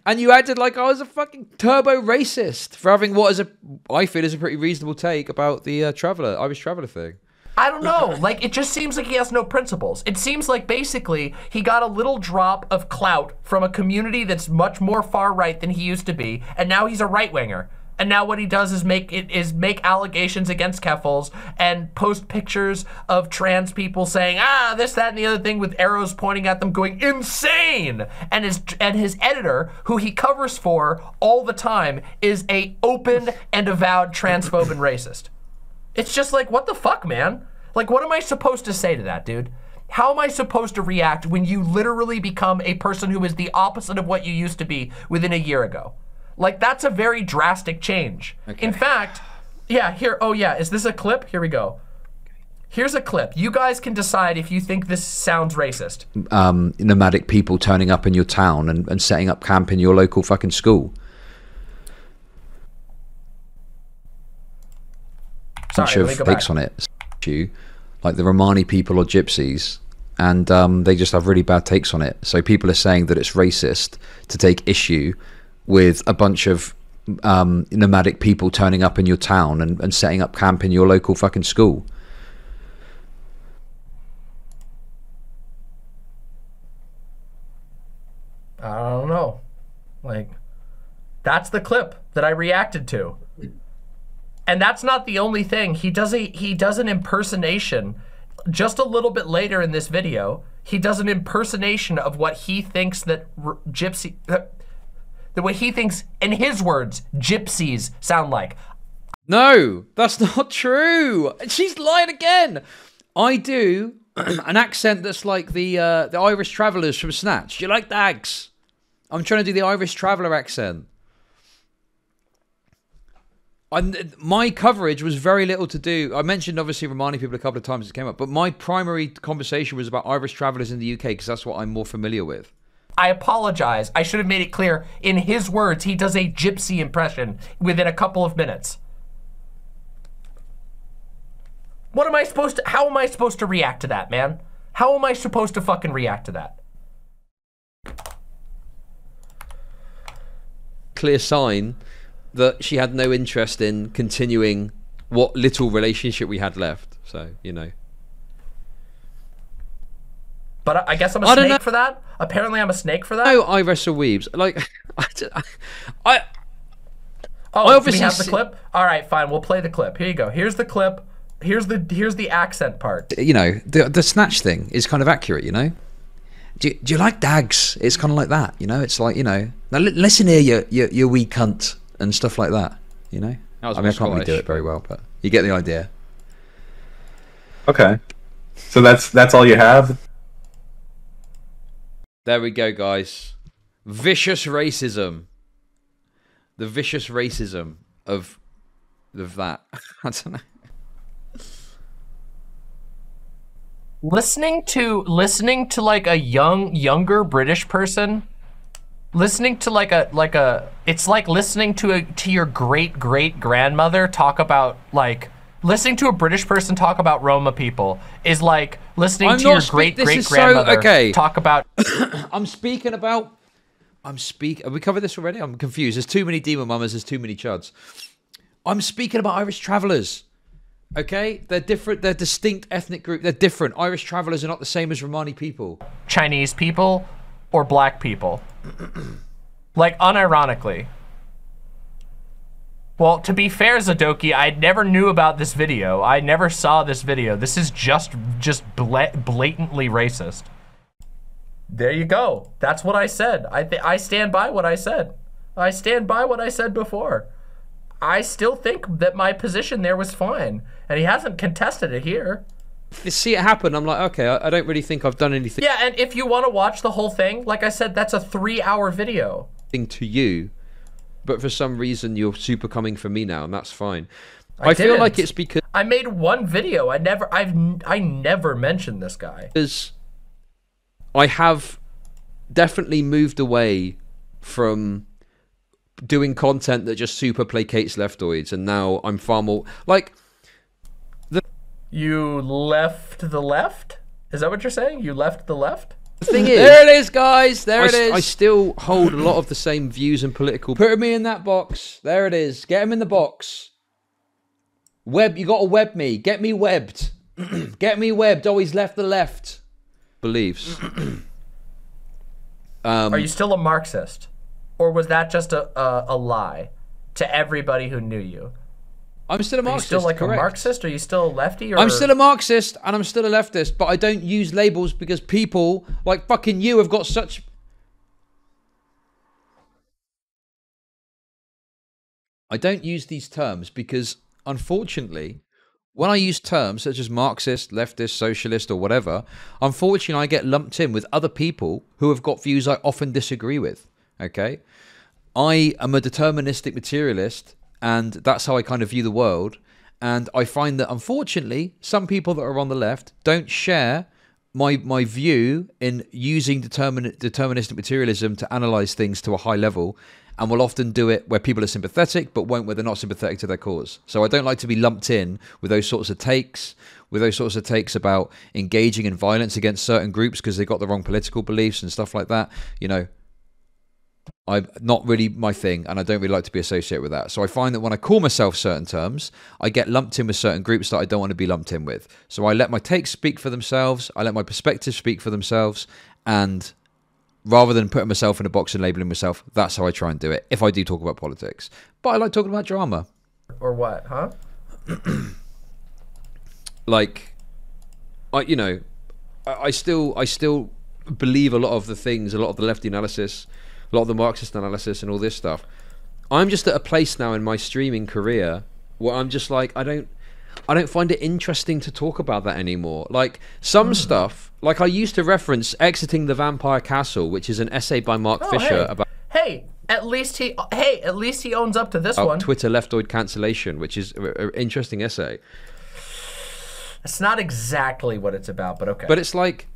and you acted like I was a fucking turbo racist for having what I feel is a pretty reasonable take about the Irish traveler thing. I don't know. Like, it just seems like he has no principles. It seems like basically he got a little drop of clout from a community that's much more far right than he used to be, and now he's a right winger. And now what he does is make allegations against Keffals and post pictures of trans people saying, this, that, and the other thing with arrows pointing at them going insane. And his editor, who he covers for all the time, is a open and avowed transphobe and racist. It's just like, what the fuck, man? Like, what am I supposed to say to that, dude? How am I supposed to react when you literally become a person who is the opposite of what you used to be within a year ago? Like, that's a very drastic change. Okay. In fact, is this a clip? Here we go. Here's a clip. You guys can decide if you think this sounds racist. Nomadic people turning up in your town and setting up camp in your local fucking school. Sorry, let me go back. On it, like the Romani people or gypsies, and they just have really bad takes on it. So people are saying that it's racist to take issue with a bunch of nomadic people turning up in your town and setting up camp in your local fucking school. I don't know. Like, that's the clip that I reacted to. And that's not the only thing. He does an impersonation just a little bit later in this video. He does an impersonation of what he thinks that the way he thinks, in his words, gypsies sound like. No, that's not true. She's lying again. I do an accent that's like the Irish travellers from Snatch. Do you like dags? I'm trying to do the Irish traveller accent. My coverage was very little to do. I mentioned obviously Romani people a couple of times as it came up, but my primary conversation was about Irish travellers in the UK because that's what I'm more familiar with. I apologize. I should have made it clear. In his words, he does a gypsy impression within a couple of minutes. What am I supposed to, how am I supposed to react to that, man? How am I supposed to fucking react to that? Clear sign that she had no interest in continuing what little relationship we had left. So, you know. But I guess I'm a snake for that? Apparently I'm a snake for that? No, I wrestle weebs. Like, I obviously do we have the clip? All right, fine. We'll play the clip. Here you go. Here's the clip. Here's the accent part. You know, the Snatch thing is kind of accurate, you know? Do you like dags? It's kind of like that, you know? It's like, you know, now listen here, you wee cunt, and stuff like that, you know? I mean, I can't really do it very well, but you get the idea. Okay. So that's all you have? There we go, guys. Vicious racism. The vicious racism of that. I don't know. Listening to like a younger British person, listening to like a it's like listening to your great grandmother talk about, like, listening to a British person talk about Roma people is like listening to your great grandmother talk about. Have we covered this already? I'm confused. There's too many Demonmamas, there's too many Chuds. I'm speaking about Irish travellers. Okay? They're different, they're distinct ethnic group. They're different. Irish travellers are not the same as Romani people. Chinese people or black people. Like, unironically. Well, to be fair, Zadoki, I never knew about this video. I never saw this video. This is just blatantly racist. There you go. That's what I said. I stand by what I said. I stand by what I said before. I still think that my position there was fine, and he hasn't contested it here. You see it happen, I'm like, okay, I don't really think I've done anything. Yeah, and if you want to watch the whole thing, like I said, that's a 3-hour video. To you, but for some reason you're super coming for me now, and that's fine. I feel like it's because I made one video. I never mentioned this guy. Because I have definitely moved away from doing content that just super placates leftoids, and now I'm far more like You left the left? Is that what you're saying? You left the left? The thing is, there it is, guys. There it is. I still hold a lot of the same views and political. Put me in that box. There it is. Get him in the box. Web. You got to web me. Get me webbed. Get me webbed. Always left the left. Beliefs. Are you still a Marxist, or was that just a lie to everybody who knew you? I'm still a Marxist. Are you still like correct. a Marxist? Are you still a lefty? Or... I'm still a Marxist and I'm still a leftist, but I don't use labels because people like fucking you have got such... I don't use these terms because, unfortunately, when I use terms such as Marxist, leftist, socialist, or whatever, unfortunately, I get lumped in with other people who have got views I often disagree with, okay? I am a deterministic materialist, and that's how I kind of view the world. And I find that, unfortunately, some people that are on the left don't share my view in using deterministic materialism to analyze things to a high level, and will often do it where people are sympathetic, but won't where they're not sympathetic to their cause. So I don't like to be lumped in with those sorts of takes, about engaging in violence against certain groups because they got the wrong political beliefs and stuff like that. You know, I'm not really my thing, and I don't really like to be associated with that. So I find that when I call myself certain terms, I get lumped in with certain groups that I don't want to be lumped in with. So I let my takes speak for themselves, I let my perspectives speak for themselves, and rather than putting myself in a box and labeling myself, that's how I try and do it, if I do talk about politics. But I like talking about drama. Or what, huh? Like, I still believe a lot of the things, a lot of the lefty analysis, a lot of the Marxist analysis and all this stuff. I'm just at a place now in my streaming career where I'm just like, I don't find it interesting to talk about that anymore. Like some stuff, like I used to reference Exiting the Vampire Castle, which is an essay by Mark Fisher about... Hey, at least he owns up to this one. Twitter leftoid cancellation, which is an interesting essay. It's not exactly what it's about, but okay. But it's like,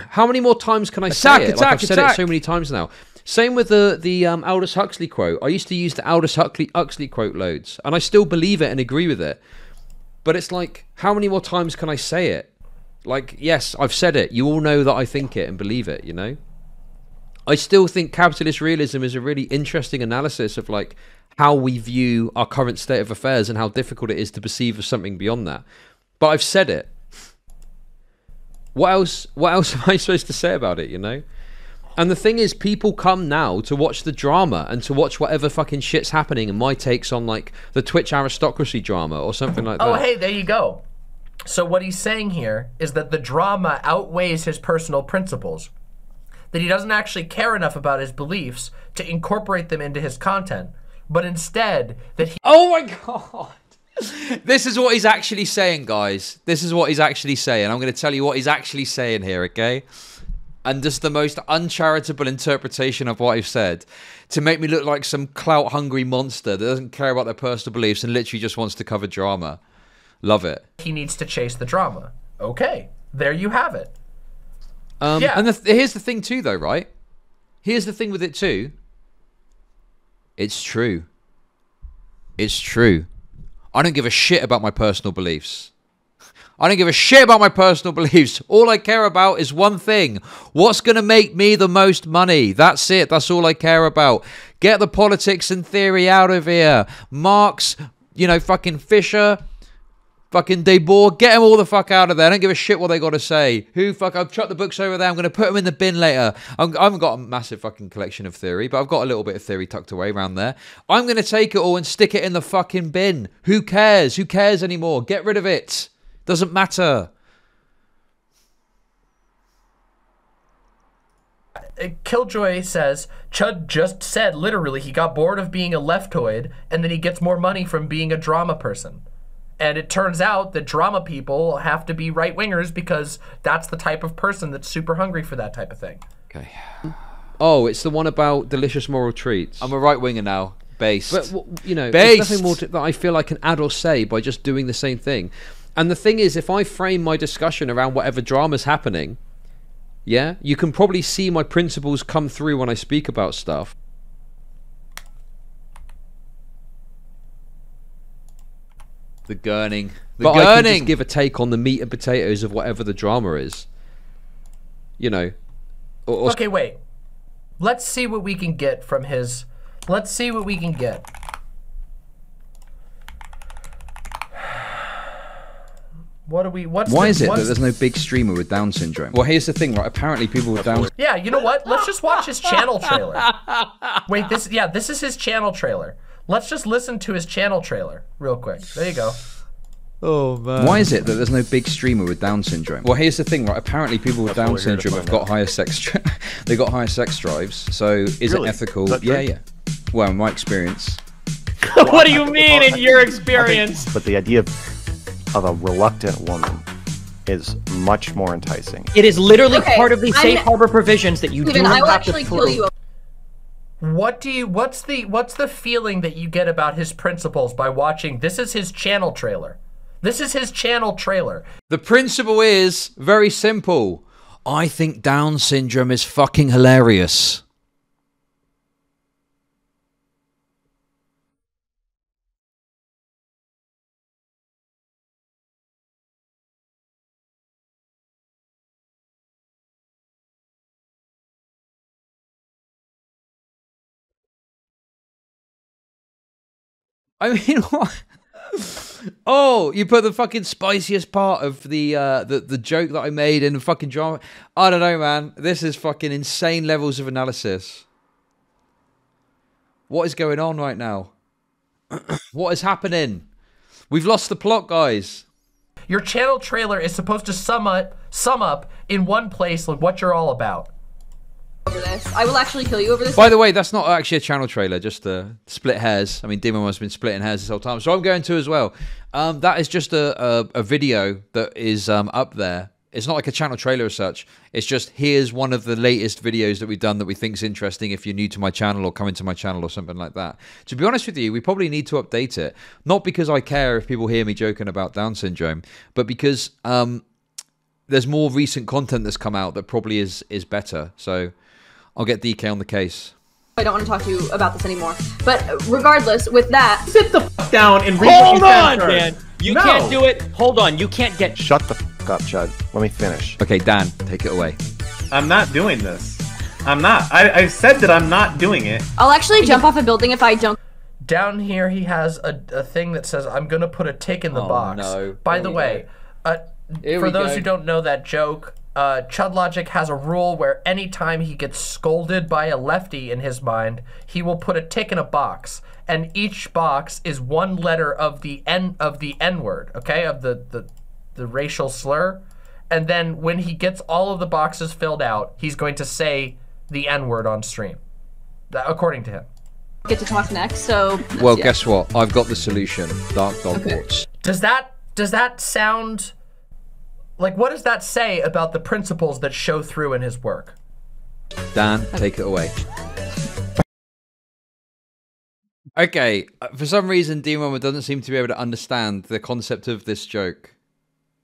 how many more times can I say it? Like I've said it so many times now. Same with the Aldous Huxley quote. I used to use the Aldous Huxley quote loads, and I still believe it and agree with it. But it's like, how many more times can I say it? Like, yes, I've said it. You all know that I think it and believe it, you know? I still think capitalist realism is a really interesting analysis of like how we view our current state of affairs and how difficult it is to perceive as something beyond that. But I've said it. What else am I supposed to say about it, you know? And the thing is, people come now to watch the drama and to watch whatever fucking shit's happening and my takes on like the Twitch aristocracy drama or something like that. Oh, hey, there you go. So what he's saying here is that the drama outweighs his personal principles. That he doesn't actually care enough about his beliefs to incorporate them into his content, but instead that he... Oh my God! This is what he's actually saying, guys. This is what he's actually saying. I'm going to tell you what he's actually saying here, okay? And just the most uncharitable interpretation of what I've said to make me look like some clout-hungry monster that doesn't care about their personal beliefs and literally just wants to cover drama. Love it. He needs to chase the drama. Okay, there you have it. Yeah. And here's the thing too, though, right? Here's the thing with it too. It's true. It's true. I don't give a shit about my personal beliefs. I don't give a shit about my personal beliefs. All I care about is one thing. What's going to make me the most money? That's it. That's all I care about. Get the politics and theory out of here. Marx, you know, fucking Fisher, fucking Debord, get them all the fuck out of there. I don't give a shit what they got to say. I've chucked the books over there. I'm going to put them in the bin later. I haven't got a massive fucking collection of theory, but I've got a little bit of theory tucked away around there. I'm going to take it all and stick it in the fucking bin. Who cares? Who cares anymore? Get rid of it. Doesn't matter. Killjoy says, Chud just said literally he got bored of being a leftoid and then he gets more money from being a drama person. And it turns out that drama people have to be right-wingers because that's the type of person that's super hungry for that type of thing. Okay. Oh, it's the one about delicious moral treats. I'm a right-winger now. Based. But, you know, there's nothing more that I feel I can add or say by just doing the same thing. And the thing is, if I frame my discussion around whatever drama's happening, yeah, you can probably see my principles come through when I speak about stuff. The gurning. But I can just give a take on the meat and potatoes of whatever the drama is. You know. Okay, wait. Let's see what we can get from his... Let's see what we can get. What do we... Why is it that there's no big streamer with Down syndrome? Well, here's the thing, right? Apparently people with Down... Yeah, you know what? Let's just watch his channel trailer. Wait, this is his channel trailer. Let's just listen to his channel trailer real quick. There you go. Oh, man. Why is it that there's no big streamer with Down syndrome? Well, here's the thing, right? Apparently people with Down syndrome have got higher sex... they got higher sex drives, so is it ethical? Yeah. Well, in my experience. What do you mean in your experience? But the idea of a reluctant woman is much more enticing. It is literally part of the safe harbor provisions that you do not have to prove. What's the feeling that you get about his principles by watching? This is his channel trailer. This is his channel trailer. The principle is very simple. I think Down syndrome is fucking hilarious. I mean, what? Oh, you put the fucking spiciest part of the joke that I made in the fucking drama. I don't know, man. This is fucking insane levels of analysis. What is going on right now? What is happening? We've lost the plot, guys. Your channel trailer is supposed to sum up in one place like what you're all about. Over this. I will actually kill you over this. By the way, that's not actually a channel trailer, just to split hairs. I mean, Demonmama has been splitting hairs this whole time, so I'm going to as well. That is just a video that is up there. It's not like a channel trailer as such. It's just, here's one of the latest videos that we've done that we think is interesting if you're new to my channel or coming to my channel or something like that. To be honest with you, we probably need to update it. Not because I care if people hear me joking about Down syndrome, but because there's more recent content that's come out that probably is better. So I'll get DK on the case. I don't want to talk to you about this anymore. But regardless, with that... Sit the fuck down and read Hold on, man! You can't do it. Hold on, you can't get... Shut the fuck up, Chud. Let me finish. Okay, Dan, take it away. I'm not doing this. I'm not. I said that I'm not doing it. I'll actually jump off a building if I don't... Down here, he has a thing that says, I'm going to put a tick in the box. No. By the way, for those who don't know that joke... ChudLogic has a rule where anytime he gets scolded by a lefty in his mind, he will put a tick in a box, and each box is one letter of the N word, okay, of the racial slur, and then when he gets all of the boxes filled out, he's going to say the N word on stream, according to him. Get to talk next, so... Well, guess what? I've got the solution. Dark Dog Watch. Does that sound... Like, what does that say about the principles that show through in his work? Dan, take it away. Okay, for some reason, Demonmama doesn't seem to be able to understand the concept of this joke.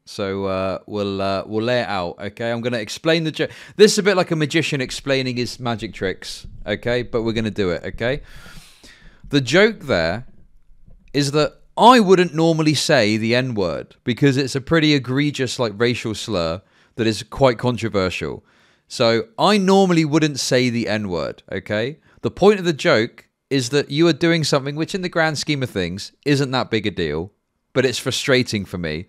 So we'll lay it out, okay? I'm going to explain the joke. This is a bit like a magician explaining his magic tricks, okay? But we're going to do it, okay? The joke there is that I wouldn't normally say the N-word because it's a pretty egregious, like, racial slur that is quite controversial. So I normally wouldn't say the N-word, okay? The point of the joke is that you are doing something which in the grand scheme of things isn't that big a deal, but it's frustrating for me.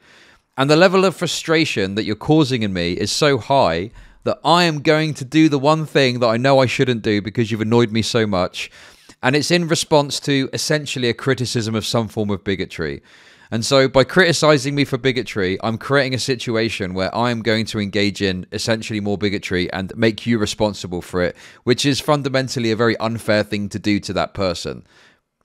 And the level of frustration that you're causing in me is so high that I am going to do the one thing that I know I shouldn't do because you've annoyed me so much. And it's in response to essentially a criticism of some form of bigotry. And so by criticizing me for bigotry, I'm creating a situation where I am going to engage in essentially more bigotry and make you responsible for it, which is fundamentally a very unfair thing to do to that person.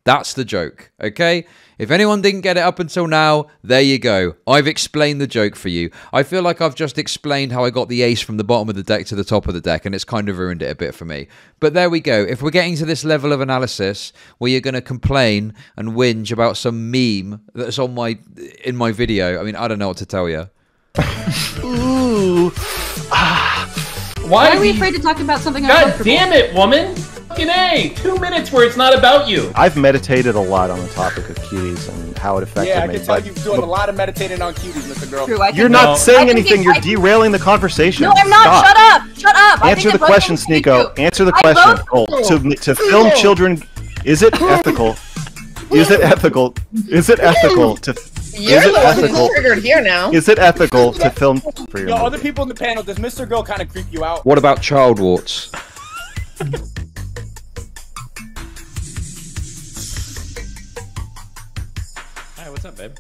That's the joke, okay? If anyone didn't get it up until now, there you go. I've explained the joke for you. I feel like I've just explained how I got the ace from the bottom of the deck to the top of the deck, and it's kind of ruined it a bit for me. But there we go. If we're getting to this level of analysis where you're going to complain and whinge about some meme that's on in my video, I mean, I don't know what to tell you. Ooh. Why are we afraid to talk about something? God damn it, woman! Fucking A! 2 minutes where it's not about you. I've meditated a lot on the topic of cuties and how it affected me. Yeah, I can tell you're doing a lot of meditating on cuties, Mr. Girl. True, You're not saying anything. You're derailing the conversation. No, I'm not. Stop. Shut up. Shut up. Answer the question, Sneeko. Answer the question. Oh, to film children, is it ethical? Is it ethical? Is it ethical to? You're the one who's triggered here now. Is it ethical to film for your? Yo, other people in the panel, does Mr. Girl kind of creep you out? What about child warts? Hi, what's up, babe?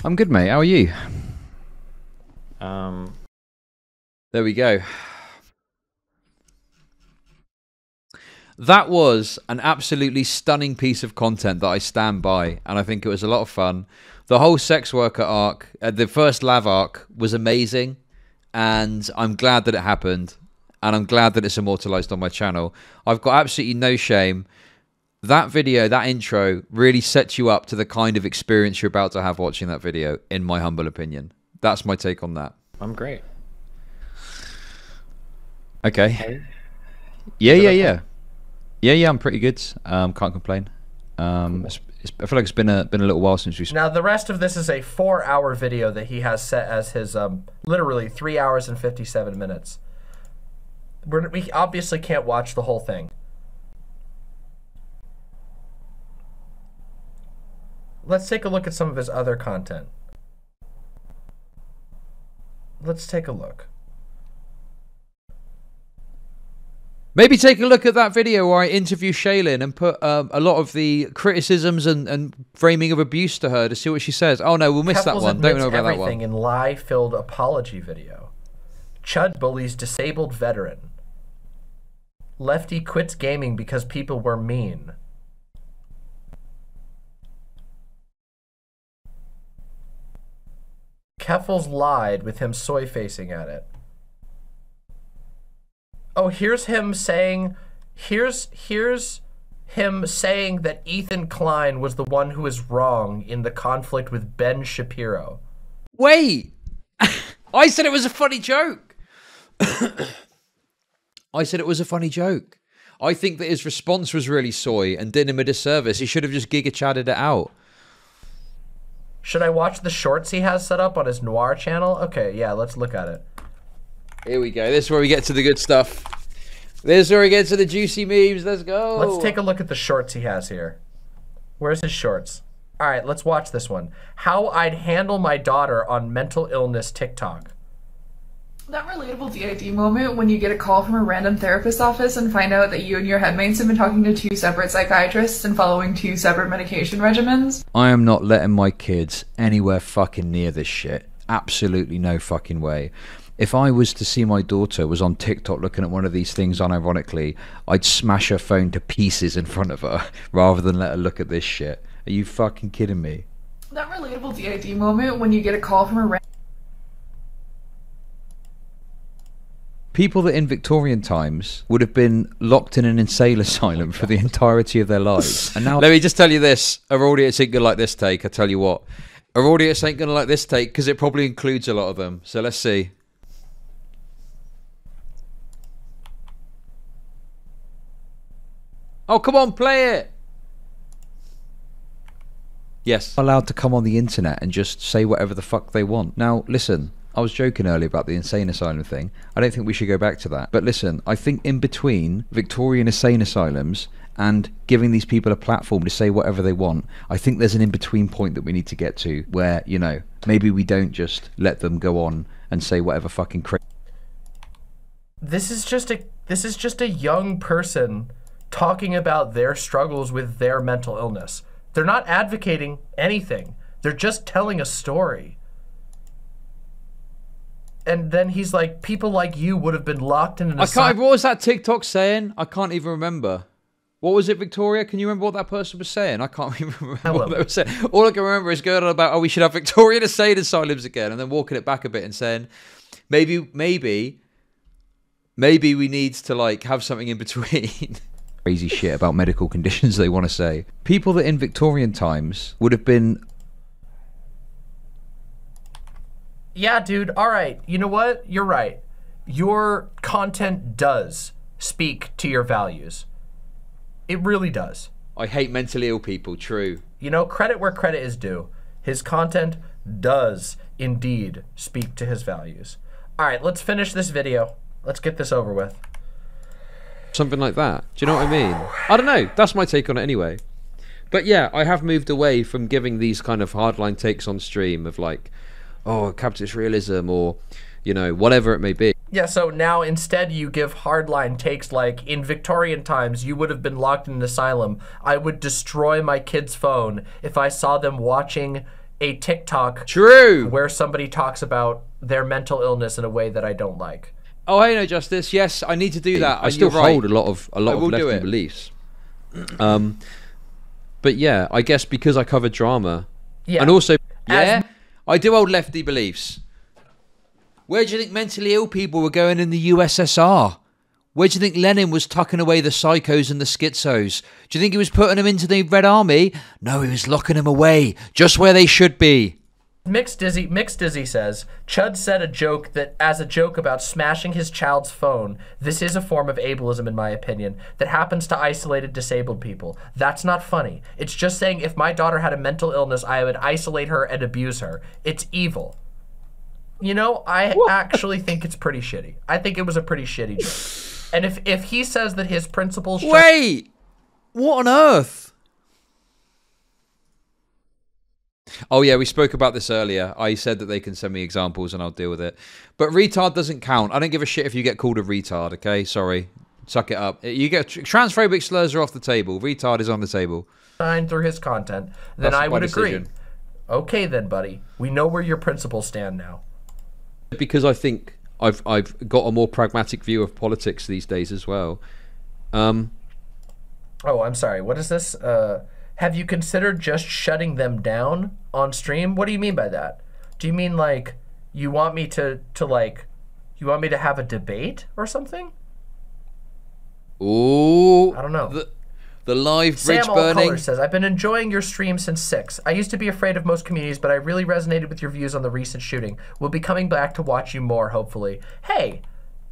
I'm good, mate. How are you? There we go. That was an absolutely stunning piece of content that I stand by, and I think it was a lot of fun. The whole sex worker arc, the first Lav arc, was amazing, and I'm glad that it happened, and I'm glad that it's immortalized on my channel. I've got absolutely no shame. That video, that intro, really sets you up to the kind of experience you're about to have watching that video, in my humble opinion. That's my take on that. I'm great. Okay. Yeah, I'm pretty good. Can't complain. I feel like it's been a little while since we. Now the rest of this is a 4-hour video that he has set as his literally 3 hours and 57 minutes. We obviously can't watch the whole thing. Let's take a look at some of his other content. Let's take a look. Maybe take a look at that video where I interview Shaylin and put a lot of the criticisms and framing of abuse to her to see what she says. Oh no, we'll miss that one. Don't know about that one. Everything in lie-filled apology video. Chud bullies disabled veteran. Lefty quits gaming because people were mean. Keffels lied with him soy-facing at it. Oh, here's him saying, here's him saying that Ethan Klein was the one who was wrong in the conflict with Ben Shapiro. Wait! I said it was a funny joke. I said it was a funny joke. I think that his response was really soy and did him a disservice. He should have just giga-chatted it out. Should I watch the shorts he has set up on his Noir channel? Okay, yeah, let's look at it. Here we go. This is where we get to the good stuff. This is where we get to the juicy memes. Let's go. Let's take a look at the shorts he has here. Where's his shorts? All right, let's watch this one. How I'd handle my daughter on mental illness TikTok. That relatable DID moment when you get a call from a random therapist office and find out that you and your headmates have been talking to 2 separate psychiatrists and following 2 separate medication regimens. I am not letting my kids anywhere fucking near this shit. Absolutely no fucking way. If I was to see my daughter was on TikTok looking at one of these things unironically, I'd smash her phone to pieces in front of her rather than let her look at this shit. Are you fucking kidding me? That relatable DID moment when you get a call from a random... People that in Victorian times would have been locked in an insane asylum for the entirety of their lives. And now, let me just tell you this, our audience ain't gonna like this take, I tell you what. Our audience ain't gonna like this take because it probably includes a lot of them. So let's see. Oh, come on, play it. Yes. Allowed to come on the internet and just say whatever the fuck they want. Now, listen, I was joking earlier about the insane asylum thing. I don't think we should go back to that. But listen, I think in between Victorian insane asylums and giving these people a platform to say whatever they want, I think there's an in-between point that we need to get to where, you know, maybe we don't just let them go on and say whatever fucking crazy. This is just a young person talking about their struggles with their mental illness. They're not advocating anything. They're just telling a story. And then he's like, people like you would have been locked in an asylum. What was that TikTok saying? I can't even remember. What was it, Victoria? Can you remember what that person was saying? I can't even remember what they were saying. All I can remember is going on about, oh, we should have Victorian insane asylums again, and then walking it back a bit and saying, maybe we need to like have something in between. Crazy shit about medical conditions they want to say. People that in Victorian times would have been... Yeah, dude, all right. You know what? You're right. Your content does speak to your values. It really does. I hate mentally ill people, true. You know, credit where credit is due. His content does indeed speak to his values. All right, let's finish this video. Let's get this over with. Something like that. Do you know what I mean? I don't know. That's my take on it anyway. But yeah, I have moved away from giving these kind of hardline takes on stream of like, oh, capitalist realism or, you know, whatever it may be. Yeah, so now instead you give hardline takes like, in Victorian times, you would have been locked in an asylum. I would destroy my kid's phone if I saw them watching a TikTok where somebody talks about their mental illness in a way that I don't like. Oh, hey, no, Justice. Yes, I need to do that. I still hold a lot of lefty beliefs. But yeah, I guess because I cover drama, yeah, and also, yeah, I do hold lefty beliefs. Where do you think mentally ill people were going in the USSR? Where do you think Lenin was tucking away the psychos and the schizos? Do you think he was putting them into the Red Army? No, he was locking them away, just where they should be. Mixed Dizzy says, Chud said as a joke about smashing his child's phone. This is a form of ableism, in my opinion, that happens to isolated disabled people. That's not funny. It's just saying if my daughter had a mental illness, I would isolate her and abuse her. It's evil. You know, I actually think it's pretty shitty. I think it was a pretty shitty joke. And if he says that his principles... Wait! What on earth? Oh yeah, we spoke about this earlier. I said that they can send me examples and I'll deal with it. But retard doesn't count. I don't give a shit if you get called a retard, okay? Sorry. Suck it up. You get transphobic slurs are off the table. Retard is on the table. Through his content, then I would agree. Okay then, buddy. We know where your principles stand now. Because I think I've got a more pragmatic view of politics these days as well. Oh, I'm sorry. What is this? Have you considered just shutting them down on stream? What do you mean by that? Do you mean like you want me to have a debate or something? Ooh, I don't know. The live bridge Sam burning. Color says, I've been enjoying your stream since 6. I used to be afraid of most communities, but I really resonated with your views on the recent shooting. We'll be coming back to watch you more, hopefully. Hey,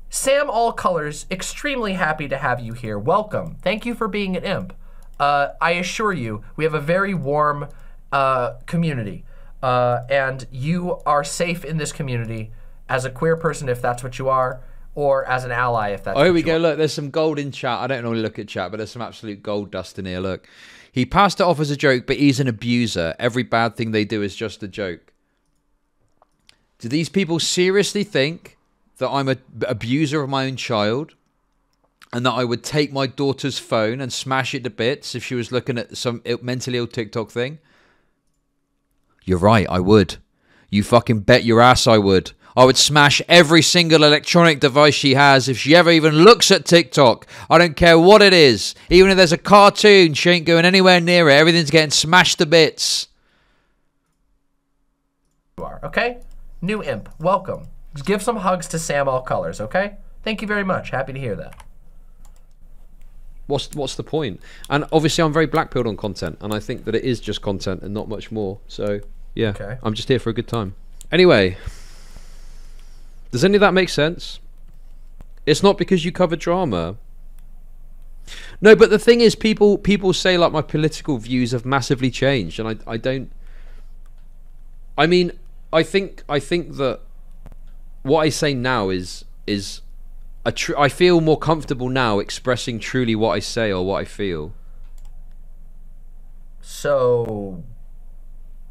Sam All Colors, extremely happy to have you here. Welcome. Thank you for being an imp. I assure you, we have a very warm community, and you are safe in this community as a queer person, if that's what you are, or as an ally, if that's what you are. Oh, here we go. Look, there's some gold in chat. I don't normally look at chat, but there's some absolute gold dust in here. Look, he passed it off as a joke, but he's an abuser. Every bad thing they do is just a joke. Do these people seriously think that I'm an abuser of my own child? And that I would take my daughter's phone and smash it to bits if she was looking at some mentally ill TikTok thing? You're right, I would. You fucking bet your ass I would. I would smash every single electronic device she has if she ever even looks at TikTok. I don't care what it is. Even if there's a cartoon, she ain't going anywhere near it. Everything's getting smashed to bits. You are, okay? New imp, welcome. Give some hugs to Sam All Colors, okay? Thank you very much. Happy to hear that. What's the point? And obviously I'm very black-pilled on content, and I think that it is just content and not much more. So yeah, okay. I'm just here for a good time. Anyway, does any of that make sense? It's not because you cover drama. No, but the thing is, people say like my political views have massively changed, and I don't. I mean, I think that what I say now is I feel more comfortable now expressing truly what I say or what I feel. So,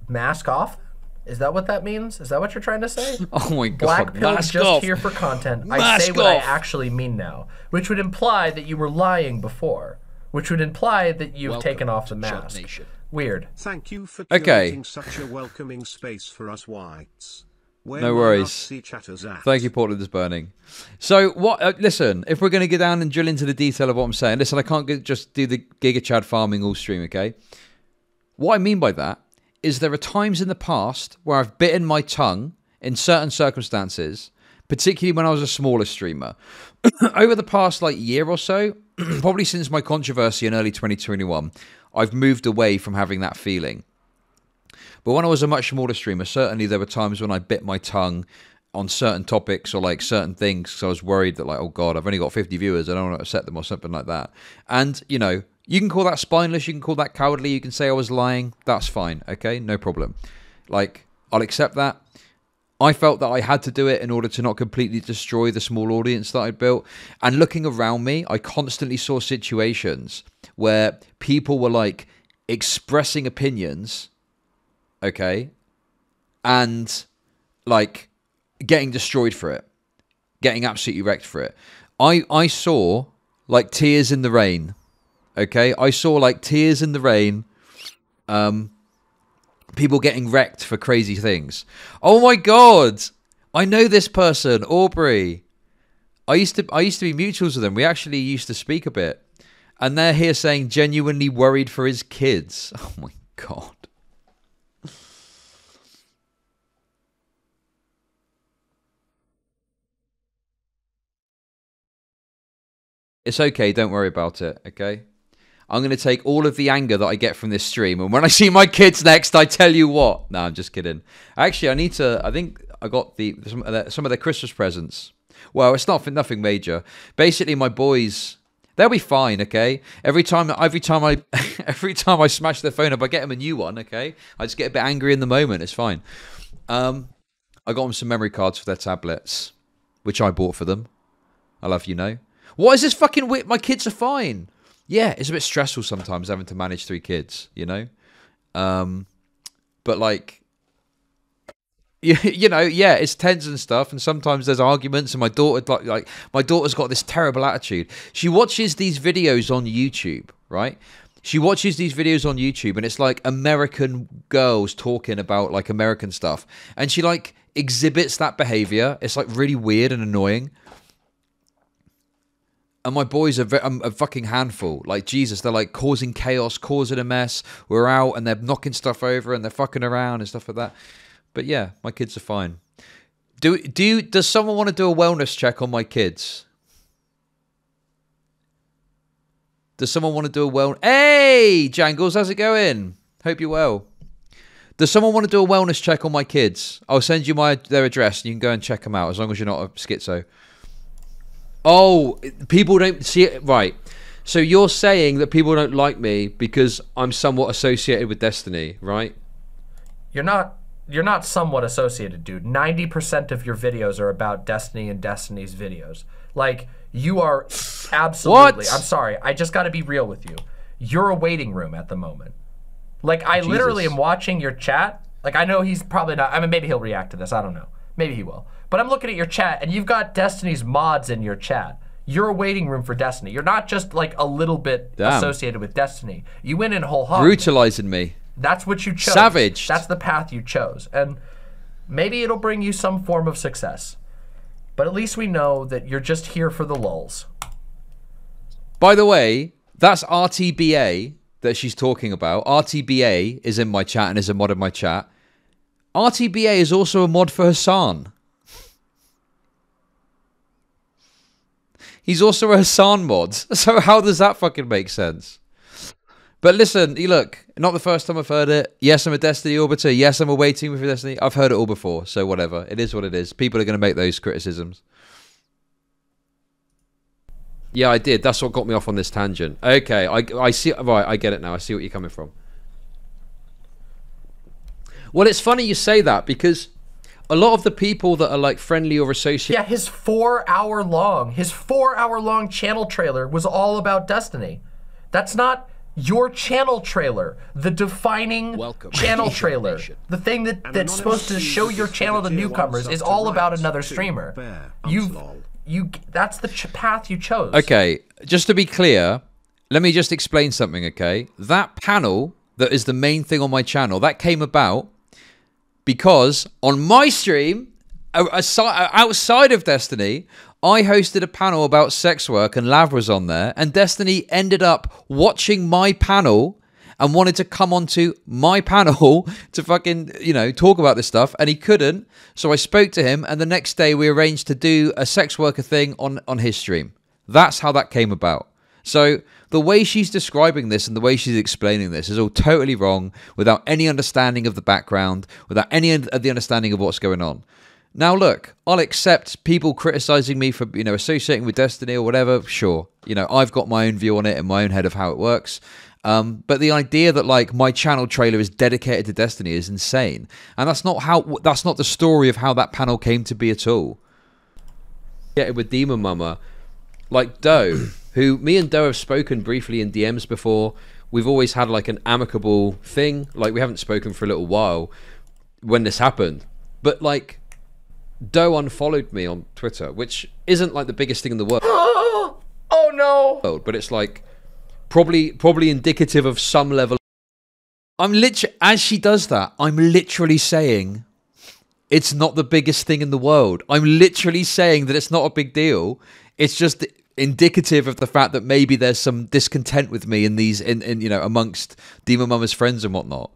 mask off? Is that what that means? Is that what you're trying to say? Oh my god, Black pill just off. Here for content. I say what I actually mean now, which would imply that you were lying before, which would imply that you've taken off the mask. Weird. Thank you for creating such a welcoming space for us whites. No worries. Thank you, Portland is burning. So what? Listen, if we're going to get down and drill into the detail of what I'm saying, listen, I can't just do the Giga Chad farming all stream, okay? What I mean by that is there are times in the past where I've bitten my tongue in certain circumstances, particularly when I was a smaller streamer. Over the past year or so, probably since my controversy in early 2021, I've moved away from having that feeling. But when I was a much smaller streamer, certainly there were times when I bit my tongue on certain topics or like certain things. So I was worried that like, oh God, I've only got 50 viewers. I don't want to upset them or something like that. And, you know, you can call that spineless. You can call that cowardly. You can say I was lying. That's fine. Okay, no problem. Like, I'll accept that. I felt that I had to do it in order to not completely destroy the small audience that I'd built. And looking around me, I constantly saw situations where people were like expressing opinions, okay, and like getting destroyed for it, getting absolutely wrecked for it. I saw like tears in the rain, okay? I saw like tears in the rain, people getting wrecked for crazy things. Oh my God, I know this person, Aubrey. I used to be mutuals with them. We actually used to speak a bit, and they're here saying genuinely worried for his kids. Oh my God. It's okay, don't worry about it, okay? I'm going to take all of the anger that I get from this stream, and when I see my kids next, I tell you what. No, I'm just kidding. Actually, I think I got some of their Christmas presents. Well, it's nothing major. Basically, my boys, they'll be fine, okay? Every time I smash their phone up, I get them a new one, okay? I just get a bit angry in the moment. It's fine. I got them some memory cards for their tablets, which I bought for them. I love you know. What is this fucking weird? My kids are fine. Yeah, it's a bit stressful sometimes having to manage 3 kids, you know? But like, you know, yeah, it's tense and stuff, and sometimes there's arguments, and my daughter, like my daughter's got this terrible attitude. She watches these videos on YouTube, right? She watches these videos on YouTube, and it's like American girls talking about like American stuff, and she like exhibits that behavior. It's like really weird and annoying. And my boys are a fucking handful. Like, Jesus, they're like causing chaos, causing a mess. We're out and they're knocking stuff over and they're fucking around and stuff like that. But yeah, my kids are fine. Does someone want to do a wellness check on my kids? Does someone want to do a wellness? Hey, Jangles, how's it going? Hope you're well. Does someone want to do a wellness check on my kids? I'll send you their address and you can go and check them out as long as you're not a schizo. Oh, people don't see it. Right. So you're saying that people don't like me because I'm somewhat associated with Destiny, right? You're not somewhat associated, dude. 90% of your videos are about Destiny and Destiny's videos. Like, you are absolutely... What? I'm sorry. I just got to be real with you. You're a waiting room at the moment. Like, I literally am watching your chat. Like, I know he's probably not... I mean, maybe he'll react to this. I don't know. Maybe he will. But I'm looking at your chat, and you've got Destiny's mods in your chat. You're a waiting room for Destiny. You're not just, like, a little bit associated with Destiny. You went in whole hog. Brutalizing me. That's what you chose. Savage. That's the path you chose. And maybe it'll bring you some form of success. But at least we know that you're just here for the lulz. By the way, that's RTBA that she's talking about. RTBA is in my chat and is a mod in my chat. RTBA is also a mod for Hassan. He's also a Hassan mod. So how does that fucking make sense? But listen, look, not the first time I've heard it. Yes, I'm a Destiny Orbiter. Yes, I'm a waiting for Destiny. I've heard it all before, so whatever. It is what it is. People are going to make those criticisms. Yeah, I did. That's what got me off on this tangent. Okay, I see. Right, I get it now. I see what you're coming from. Well, it's funny you say that because a lot of the people that are like friendly or associated... Yeah, his 4-hour-long channel trailer was all about Destiny. That's not your channel trailer, the defining channel trailer. The thing that's supposed to show your channel to newcomers is all about another streamer. That's the path you chose. Okay, just to be clear, let me just explain something, okay? That panel that is the main thing on my channel, that came about because on my stream, outside of Destiny, I hosted a panel about sex work and Lav was on there, and Destiny ended up watching my panel and wanted to come onto my panel to fucking, you know, talk about this stuff, and he couldn't, so I spoke to him, and the next day we arranged to do a sex worker thing on his stream. That's how that came about. So the way she's describing this and the way she's explaining this is all totally wrong, without any understanding of the background, without any of the understanding of what's going on. Now, look, I'll accept people criticizing me for, you know, associating with Destiny or whatever. Sure. You know, I've got my own view on it in my own head of how it works. But the idea that, like, my channel trailer is dedicated to Destiny is insane. And that's not the story of how that panel came to be at all. Yeah, with Demonmama, like Doe, who me and Doe have spoken briefly in DMs before. We've always had, like, an amicable thing. Like, we haven't spoken for a little while when this happened. But, like, Doe unfollowed me on Twitter, which isn't like the biggest thing in the world. Oh no! But it's like probably indicative of some level. I'm literally, as she does that, I'm literally saying it's not the biggest thing in the world. I'm literally saying that it's not a big deal. It's just indicative of the fact that maybe there's some discontent with me in these, in you know, amongst Demonmama's friends and whatnot.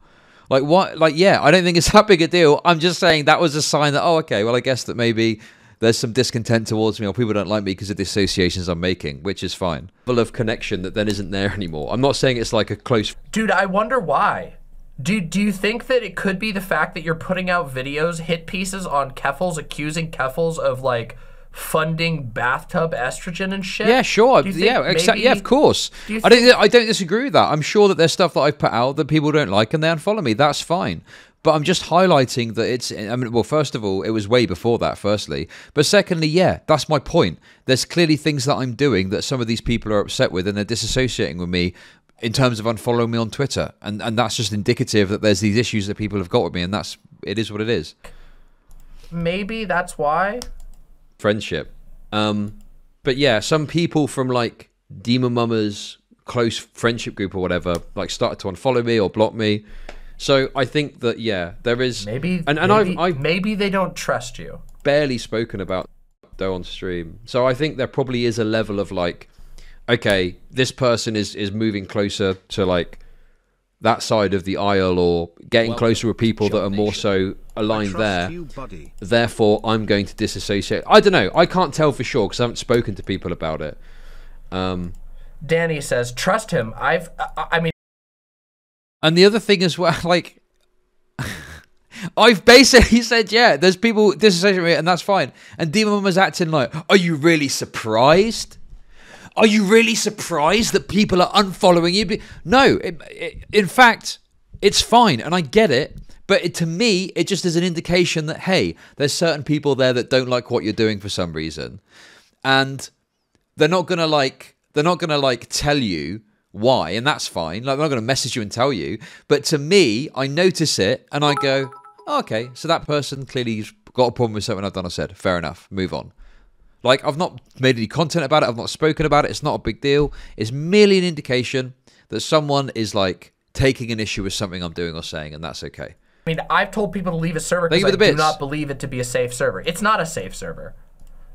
Like, what? Like, yeah, I don't think it's that big a deal. I'm just saying that was a sign that, oh, okay, well, I guess that maybe there's some discontent towards me or people don't like me because of the associations I'm making, which is fine. Full of connection that then isn't there anymore. I'm not saying it's like a close... Dude, I wonder why. Do you think that it could be the fact that you're putting out videos, hit pieces on Keffals, accusing Keffals of, like, funding bathtub estrogen and shit? Yeah, sure. Yeah, exactly. Yeah, of course. I don't disagree with that. I'm sure that there's stuff that I've put out that people don't like and they unfollow me. That's fine. But I'm just highlighting that it's, I mean, well, first of all, it was way before that, firstly. But secondly, yeah, that's my point. There's clearly things that I'm doing that some of these people are upset with and they're disassociating with me in terms of unfollowing me on Twitter. And that's just indicative that there's these issues that people have got with me, and it is what it is. Maybe that's why. Friendship. But yeah, some people from, like, Demonmama's close friendship group or whatever, like, started to unfollow me or block me. So I think that, yeah, there is... Maybe they don't trust you. Barely spoken about Doe on stream. So I think there probably is a level of, like, okay, this person is moving closer to, like, that side of the aisle or getting closer with people that are more so aligned there. Therefore, I'm going to disassociate. I don't know. I can't tell for sure because I haven't spoken to people about it. Danny says, trust him. I mean... And the other thing as well, like, I've basically said, yeah, there's people disassociating me, and that's fine. And Demonmama's acting like, are you really surprised? Are you really surprised that people are unfollowing you? No, in fact, it's fine, and I get it. But to me, it just is an indication that, hey, there's certain people there that don't like what you're doing for some reason, and they're not gonna like tell you why, and that's fine. Like, they're not going to message you and tell you. But to me, I notice it and I go, oh, okay, so that person clearly got a problem with something I've done or said. Fair enough. Move on. Like, I've not made any content about it. I've not spoken about it. It's not a big deal. It's merely an indication that someone is, like, taking an issue with something I'm doing or saying, and that's okay. I mean, I've told people to leave a server because I do not believe it to be a safe server. It's not a safe server.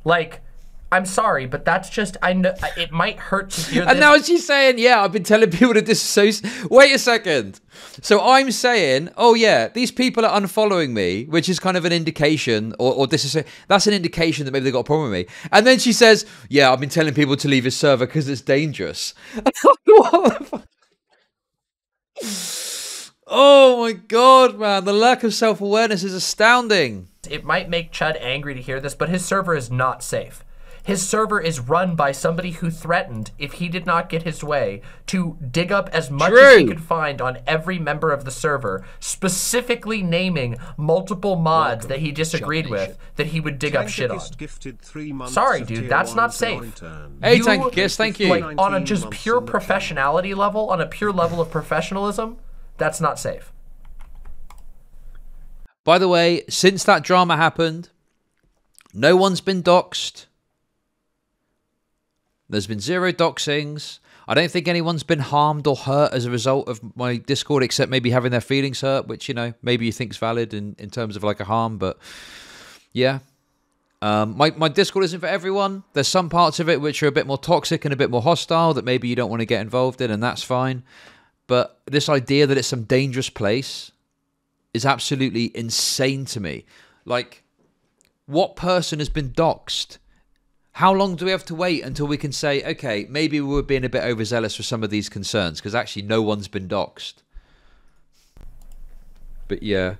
Like... I'm sorry, but that's just, I know it might hurt to hear this. And now she's saying, yeah, I've been telling people to disassociate. Wait a second. So I'm saying, oh yeah, these people are unfollowing me, which is kind of an indication, or disassociate. That's an indication that maybe they've got a problem with me. And then she says, yeah, I've been telling people to leave his server because it's dangerous. What the fuck? Oh my god, man. The lack of self-awareness is astounding. It might make Chud angry to hear this, but his server is not safe. His server is run by somebody who threatened, if he did not get his way, to dig up as much as he could find on every member of the server, specifically naming multiple mods that he disagreed with that he would dig up shit on. Sorry, dude, that's not safe. Hey, thank you. Like, on a just pure professionality level, on a pure level of professionalism, that's not safe. By the way, since that drama happened, no one's been doxxed. There's been 0 doxings. I don't think anyone's been harmed or hurt as a result of my Discord, except maybe having their feelings hurt, which, you know, maybe you think's valid in terms of like a harm, but yeah. My Discord isn't for everyone. There's some parts of it which are a bit more toxic and a bit more hostile that maybe you don't want to get involved in, and that's fine. But this idea that it's some dangerous place is absolutely insane to me. Like, what person has been doxed? How long do we have to wait until we can say, okay, maybe we were being a bit overzealous for some of these concerns, because actually no one's been doxed. But yeah,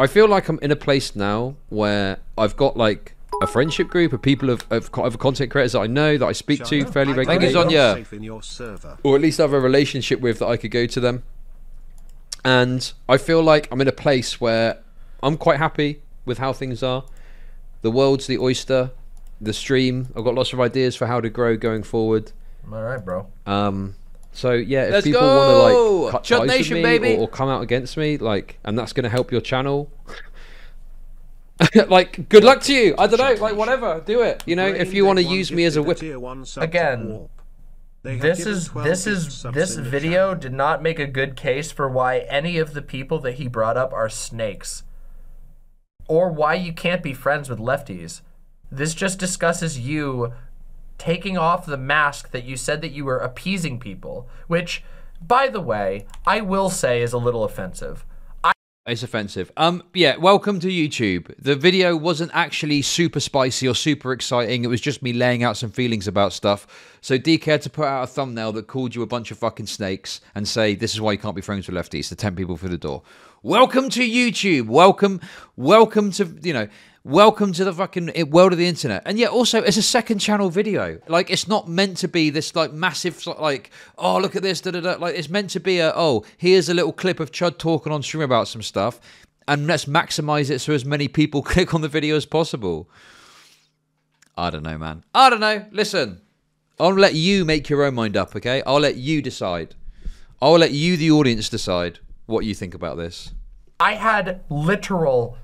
I feel like I'm in a place now where I've got like a friendship group of people of content creators that I know, that I speak to fairly regularly. Or at least I have a relationship with that I could go to them. And I feel like I'm in a place where I'm quite happy with how things are. The world's the oyster, the stream. I've got lots of ideas for how to grow going forward. All right, bro. So yeah, if Let's people want to like cut Chud ties Nation, with me baby. or come out against me, like, and that's going to help your channel. Like, good luck to you. I don't know, like, whatever, do it. You know, if you want to use me as a whip. Again, this video did not make a good case for why any of the people that he brought up are snakes, or why you can't be friends with lefties. This just discusses you taking off the mask that you said that you were appeasing people, which, by the way, I will say is a little offensive. It's offensive. Yeah, welcome to YouTube. The video wasn't actually super spicy or super exciting. It was just me laying out some feelings about stuff. So DK had to put out a thumbnail that called you a bunch of fucking snakes and say, this is why you can't be friends with lefties, to tempt people through the door. Welcome to YouTube. Welcome to, you know, welcome to the fucking world of the internet. And yeah, also, it's a second channel video. Like, it's not meant to be this, like, massive, like, oh, look at this, da-da-da. Like, it's meant to be a, oh, here's a little clip of Chud talking on stream about some stuff, and let's maximize it so as many people click on the video as possible. I don't know, man. I don't know. Listen, I'll let you make your own mind up, okay? I'll let you decide. I'll let you, the audience, decide what you think about this. I had literal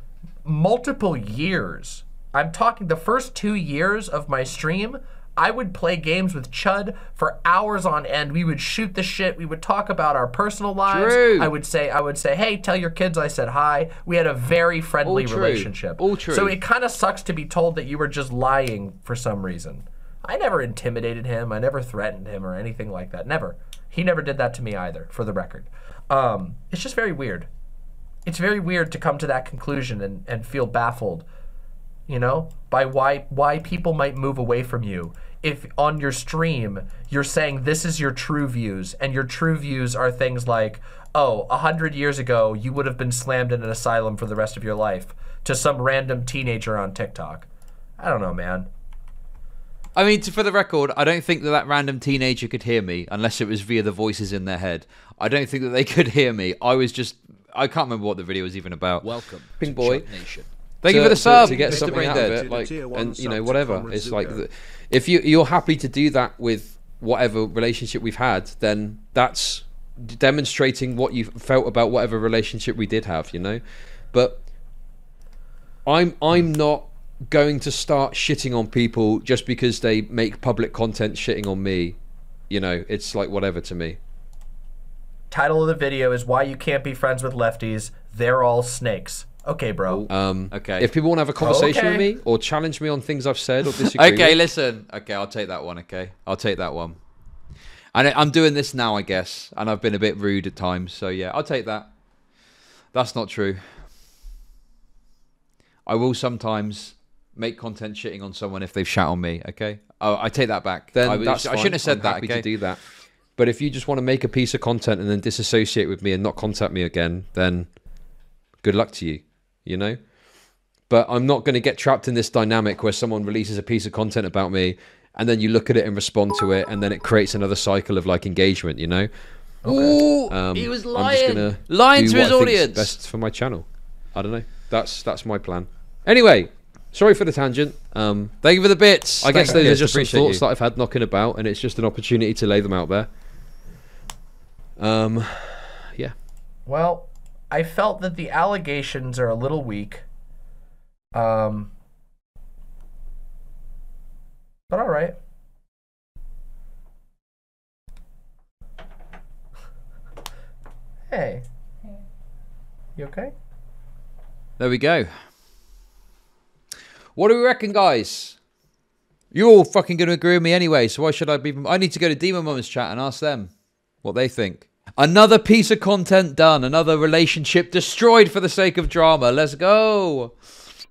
multiple years. I'm talking the first 2 years of my stream, I would play games with Chud for hours on end. We would shoot the shit. We would talk about our personal lives. True. I would say, hey, tell your kids I said hi. We had a very friendly relationship. All true. So it kind of sucks to be told that you were just lying for some reason. I never intimidated him. I never threatened him or anything like that. Never. He never did that to me either, for the record. It's just very weird. It's very weird to come to that conclusion and feel baffled, you know, by why people might move away from you. If on your stream, you're saying this is your true views, and your true views are things like, oh, 100 years ago, you would have been slammed in an asylum for the rest of your life, to some random teenager on TikTok. I don't know, man. I mean, for the record, I don't think that random teenager could hear me unless it was via the voices in their head. I don't think that they could hear me. I can't remember what the video was even about. Welcome, Pink Boy. Nation. Thank you for the sub. To get something out of it, like, and you know, whatever. It's like, if you're happy to do that with whatever relationship we've had, then that's demonstrating what you felt about whatever relationship we did have, you know. But I'm not going to start shitting on people just because they make public content shitting on me. You know, it's like whatever to me. Title of the video is why you can't be friends with lefties. They're all snakes. Okay, bro. Okay. If people want to have a conversation with me or challenge me on things I've said or disagree okay, with, listen. Okay, I'll take that one, okay? I'll take that one. And I'm doing this now, I guess. And I've been a bit rude at times. So, yeah, I'll take that. That's not true. I will sometimes make content shitting on someone if they've shat on me, okay? Oh, I take that back. Then I shouldn't have said I'm that, happy okay? to do that. But if you just want to make a piece of content and then disassociate with me and not contact me again, then good luck to you, you know? But I'm not going to get trapped in this dynamic where someone releases a piece of content about me and then you look at it and respond to it and then it creates another cycle of like engagement, you know? Okay. Ooh, he was lying. I'm just going to lying do to what his I think's audience. best for my channel. I don't know. That's my plan. Anyway, sorry for the tangent. Thank you for the bits. I guess those are just some appreciate thoughts you. that I've had knocking about, and it's just an opportunity to lay them out there. Yeah. Well, I felt that the allegations are a little weak. But all right. Hey. You okay? There we go. What do we reckon, guys? You're all fucking going to agree with me anyway, so why should I be... I need to go to Demonmama's chat and ask them what they think. Another piece of content done. Another relationship destroyed for the sake of drama. Let's go.